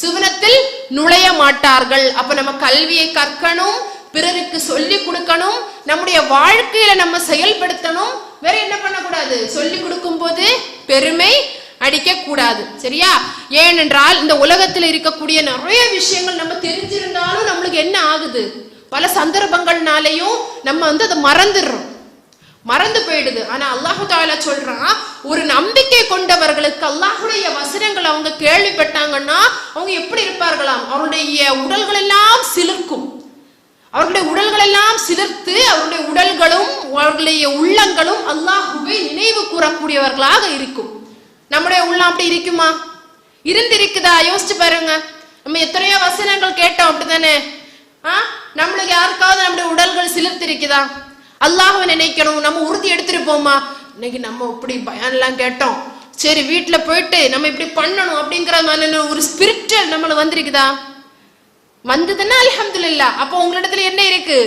சுவனத்தில் நுழைய மாட்டார்கள். அப்ப நம்ம கல்வியை கற்கணும், பிறருக்கு சொல்லி கொடுக்கணும், நம்முடைய வாழ்க்கையில நம்ம செயல்படுத்தணும். வேற என்ன பண்ணக்கூடாது, சொல்லி கொடுக்கும் போது பெருமை அடிக்க கூடாது. சரியா? ஏனென்றால் இந்த உலகத்தில் இருக்கக்கூடிய நிறைய விஷயங்கள் நம்ம தெரிஞ்சிருந்தாலும் நம்மளுக்கு என்ன ஆகுது, பல சந்தர்ப்பங்கள்னாலையும் நம்ம அதை மறந்து போயிடுது. ஆனா அல்லாஹு தஆலா சொல்றான், ஒரு நம்பிக்கை கொண்டவர்களுக்கு அல்லாஹ்வுடைய வசனங்கள் அவங்க கேள்விப்பட்டாங்கன்னா அவங்க எப்படி இருப்பார்களாம், அவருடைய உடல்கள் எல்லாம் சிலிர்க்கும். அவர்களுடைய உடல்கள் எல்லாம் சிலிர்த்து அவருடைய உடல்களும் அவர்களுடைய உள்ளங்களும் அல்லாஹ்வை நினைவு கூறக்கூடியவர்களாக இருக்கும். நம்முடைய உள்ளம் அப்படி இருக்குமா? இருந்திருக்குதா? யோசிச்சு பாருங்க. நம்ம எத்தனையோ வசனங்கள் கேட்டோம், அப்படித்தானே? நம்மளுக்கு யாருக்காவது நம்முடைய உடல்கள் சிலிர்த்திருக்குதா? அல்லாஹ்வை நினைக்கணும், நம்ம உறுதி எடுத்துருப்போமா, இன்னைக்கு நம்ம இப்படி பயான்லாம் கேட்டோம், சரி வீட்டுல போயிட்டு நம்ம இப்படி பண்ணணும் அப்படிங்கிற மாதிரி ஒரு ஸ்பிரிச்சுவல் நம்மள வந்திருக்குதா? வந்ததுன்னா அல்ஹம்துலில்லாஹ். அப்போ உங்களிடத்துல என்ன இருக்கு,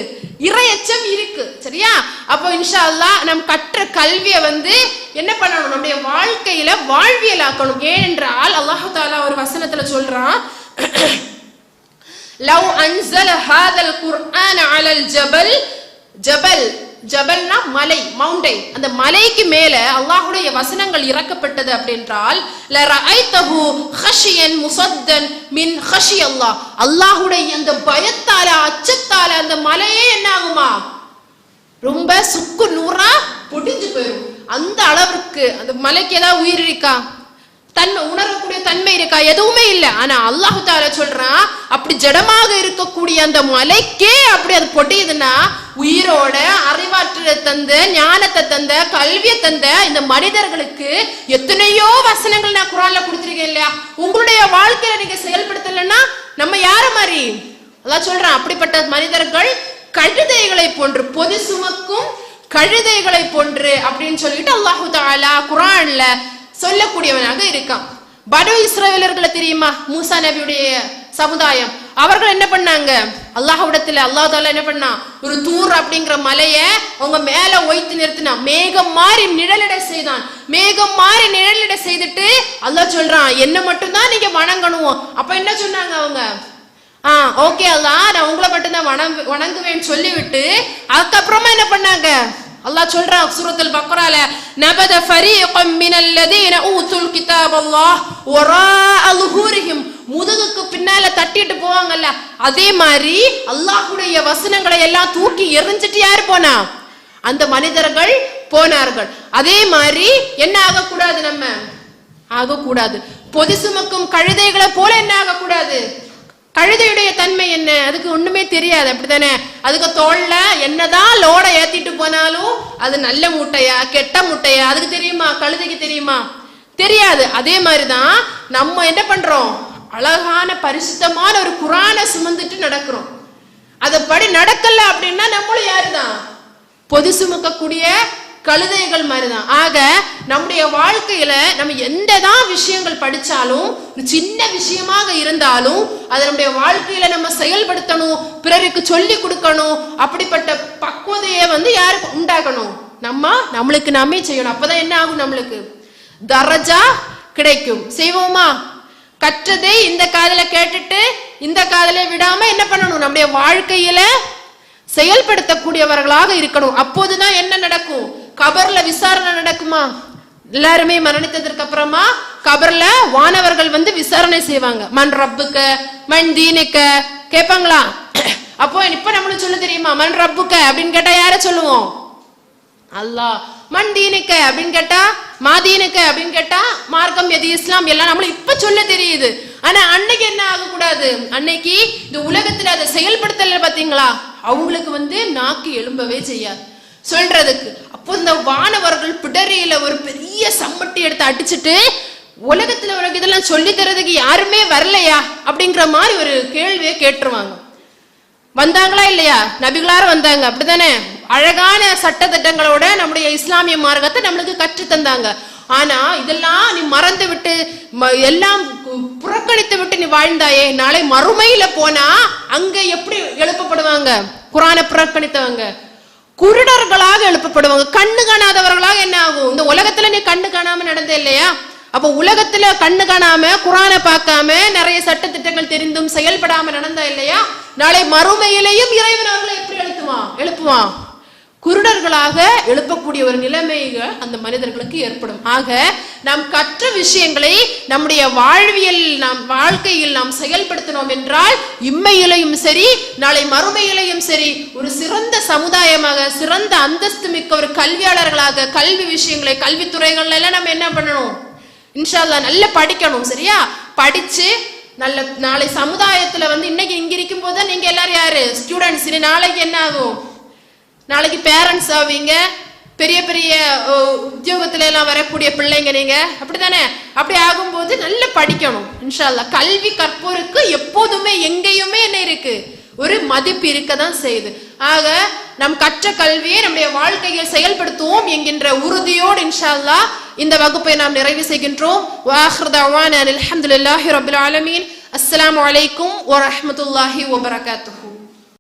இறையச்சம் இருக்கு. சரியா? அப்போ இன்ஷா அல்லாஹ் நம் கற்ற கல்வியை என்ன பண்ணணும், நம்முடைய வாழ்க்கையில வாழ்வியலாக்கணும். ஏனென்றால் அல்லாஹ் தஆலா ஒரு வசனத்துல சொல்றான், லவ் அன்ஸல ஹாதல் குர்ஆன அலல் ஜபல், ஜபல் ஜபல்னா மலை, மவுண்டைன், அந்த மலைக்கு மேல அல்லாஹ்வுடைய வசனங்கள் இறக்கப்பட்டது அப்படின்றால் லரஐதஹு ஹஷியன் முஸத்தன் மின் ஹஷி அல்லாஹ், அல்லாஹ்வுடைய அந்த பயத்தால அச்சத்தால அந்த மலையே என்ன ஆகுமா, ரொம்ப சுக்கு நூறா பொடிஞ்சு போயிடும். அந்த அளவுக்கு அந்த மலைக்கு ஏதாவது உயிர் இருக்கா, தன்மை உணரக்கூடிய தன்மை இருக்கா? எதுவுமே இல்லை. ஆனா அல்லாஹு தஆலா சொல்றான், அப்படி ஜடமாக இருக்கக்கூடிய அந்த மலைக்கே அப்படி அது பொடியுதுன்னா, உயிரோட அறிவாற்றலை தந்த, ஞானத்தை தந்த, கல்வியை தந்த இந்த மனிதர்களுக்கு எத்தனையோ வசனங்கள் நான் குர்ஆன்ல கொடுத்திருக்கேன் இல்லையா? உங்களுடைய வாழ்க்கையில நீங்க செயல்படுத்தலைன்னா நம்ம யார மாதிரி? அல்லாஹ் சொல்றான், அப்படிப்பட்ட மனிதர்கள் கழுதைகளை போன்று, பொது சுமக்கும் கழுதைகளை போன்று அப்படின்னு சொல்லிட்டு அல்லாஹு தஆலா குர்ஆன்ல சொல்லக்கூடியவனாக இருக்கான். பனு இஸ்ரவேலர்களை தெரியுமா? மூசா நபியுடைய சமுதாயம். அவர்கள் என்ன பண்ணாங்க, அல்லாஹ்விடத்துல அல்லாஹ் தஆலா என்ன பண்ணா, ஒரு தூர் அப்படிங்கிற மலைய அவங்க மேல ஒய்த்து நிறுத்தினான், மேகம் மாறி நிழலிட செய்தான். மேகம் மாறி நிழலிட செய்துட்டு அல்லாஹ் சொல்றான், என்ன மட்டும் தான் நீங்க வணங்கணும். அப்ப என்ன சொன்னாங்க அவங்க, ஓகே அல்லாஹ் நான் உங்களை மட்டும்தான் வணங்குவேன்னு சொல்லிவிட்டு அதுக்கப்புறமா என்ன பண்ணாங்க, அல்லாஹ் சொல்றான் சூரத்துல் பக்ரால, நபத ஃபரீகம் மினல்லதீன ஊதுல் கிதாபல்லாஹ் வராஅ லுஹூரிஹிம், முதுகுக்கு பின்னால தட்டிட்டு போவாங்கல்ல, அதே மாதிரி அல்லாஹ்வுடைய வசனங்களை எல்லாம் தூக்கி எறிஞ்சிட்டு யார் போனா, அந்த மனிதர்கள் போனார்கள். அதே மாதிரி என்ன ஆகக்கூடாது, நம்ம ஆகக்கூடாது. பொது சுமக்கும் கழுதைகளை போல என்ன ஆகக்கூடாது. கழுதையுடைய தன்மை என்ன, அதுக்கு ஒண்ணுமே தெரியாது, அப்படித்தானே? அதுக்கு தோல்ல என்னதான் லோட ஏத்திட்டு போனாலும் அது நல்ல மூட்டையா கெட்ட மூட்டையா அதுக்கு தெரியுமா? கழுதைக்கு தெரியுமா? தெரியாது. அதே மாதிரிதான் நம்ம என்ன பண்றோம், அழகான பரிசுத்தமான ஒரு குர்ஆனை சுமந்துட்டு நடக்கிறோம். அதப்படி நடக்கல அப்படின்னா நம்மளும் யாருதான், பொது சுமக்கக்கூடிய கழுதைகள் மாதிரிதான். ஆக நம்முடைய வாழ்க்கையில நம்ம எந்ததான் விஷயங்கள் படிச்சாலும், சின்ன விஷயமாக இருந்தாலும் அதை நம்முடைய வாழ்க்கையில நம்ம செயல்படுத்தணும், பிறருக்கு சொல்லி கொடுக்கணும். அப்படிப்பட்ட பக்குவதையை யாருக்கு உண்டாக்கணும், நம்மளுக்கு நாமே செய்யணும். அப்பதான் என்ன ஆகும், நம்மளுக்கு தரஜா கிடைக்கும். செய்வோமா? கற்றதை இந்த காதுல கேட்டுட்டு இந்த காதுல விடாம என்ன பண்ணணும், நம்முடைய வாழ்க்கையில செயல்படுத்தக்கூடியவர்களாக இருக்கணும். அப்போதுதான் என்ன நடக்கும், கபர்ல விசாரணை நடக்குமா? எல்லாருமே மரணித்ததற்கு அப்புறமா கபர்ல வானவர்கள் விசாரணை செய்வாங்க. மன் ரப்புக்க மன் தீனுக்க கேட்பாங்களா? அப்போ இப்ப நம்மளுக்கு சொல்ல தெரியுமா, மன் ரப்புக்க அப்படின்னு கேட்டா யார சொல்லுவோம், அல்லாஹ். மண் தீனுக்க அப்படின்னு கேட்டா, மாதீனுக்க அப்படின்னு கேட்டா, மார்க்கம் எது, இஸ்லாம் எல்லாம் நம்மளும் இப்ப சொல்ல தெரியுது. ஆனா அன்னைக்கு என்ன ஆகக்கூடாது, அன்னைக்கு இந்த உலகத்துல அதை செயல்படுத்தல பாத்தீங்களா, அவங்களுக்கு நாக்கு எழும்பவே செய்யாது சொல்றதுக்கு. அப்போ இந்த வானவர்கள் பிடரியில ஒரு பெரிய சம்மட்டி எடுத்து அடிச்சுட்டு, உலகத்துல உனக்கு இதெல்லாம் சொல்லி தரதுக்கு யாருமே வரலையா அப்படிங்கிற மாதிரி ஒரு கேள்வியை கேட்டுருவாங்க. வந்தாங்களா இல்லையா? நபிகளார வந்தாங்க, அப்படித்தானே? அழகான சட்ட திட்டங்களோட நம்முடைய இஸ்லாமிய மார்க்கத்தை நம்மளுக்கு கற்று தந்தாங்க. ஆனா இதெல்லாம் நீ மறந்து விட்டு, எல்லாம் புறக்கணித்து விட்டு நீ வாழ்ந்தாயே, நாளை மறுமையில போனா அங்க எப்படி எழுப்பப்படுவாங்க? குர்ஆனை புறக்கணித்தவங்க குருடர்களாக எழுப்பப்படுவாங்க, கண்ணு காணாதவர்களாக. என்ன ஆகும்? இந்த உலகத்துல நீ கண்ணு காணாம நடந்த இல்லையா? அப்ப உலகத்துல கண்ணு காணாம, குர்ஆனை பார்க்காம, நிறைய சட்ட திட்டங்கள் தெரிந்தும் செயல்படாம நடந்தா இல்லையா, நாளை மறுமையிலையும் இறைவன் அவர்களை எப்படி எழுப்புவான்? குருடர்களாக எழுப்பக்கூடிய ஒரு நிலைமைகள் அந்த மனிதர்களுக்கு ஏற்படும். ஆக நாம் கற்ற விஷயங்களை நம்முடைய வாழ்க்கையில் நாம் செயல்படுத்தினோம் என்றால், இம்மையிலையும் சரி நாளை மறுமையிலையும் சரி, ஒரு சிறந்த சமுதாயமாக, சிறந்த அந்தஸ்து மிக்க ஒரு கல்வியாளர்களாக, கல்வி விஷயங்களை, கல்வித்துறைகள் எல்லாம் நம்ம என்ன பண்ணணும்? இன்ஷா அல்லாஹ் நல்லா படிக்கணும். சரியா? படிச்சு நல்ல நாளை சமுதாயத்துல இன்னைக்கு இங்க இருக்கும் போது நீங்க எல்லாரும் யாரு? ஸ்டூடெண்ட்ஸ். நாளைக்கு என்ன ஆகும்? நாளைக்கு பேரண்ட்ஸ் ஆவீங்க, பெரிய பெரிய உத்தியோகத்துல எல்லாம் வரக்கூடிய பிள்ளைங்க நீங்க, அப்படித்தானே? அப்படி ஆகும்போது நல்லா படிக்கணும். இன்ஷா அல்லாஹ் கல்வி கற்போருக்கு எப்போதுமே எங்கேயுமே என்ன இருக்கு? ஒரு மதிப்பு இருக்கதான் செய்யுது. ஆக நம் கற்ற கல்வியை நம்முடைய வாழ்க்கையில் செயல்படுத்துவோம் என்கின்ற உறுதியோடு இன்ஷா அல்லாஹ் இந்த வகுப்பை நாம் நிறைவு செய்கின்றோம். வஆஹிரு தஅவானா அல்ஹம்துலில்லாஹி ரப்பில் ஆலமீன். அஸ்ஸலாமு அலைக்கும் வரஹ்மத்துல்லாஹி வபரகாத்துஹு.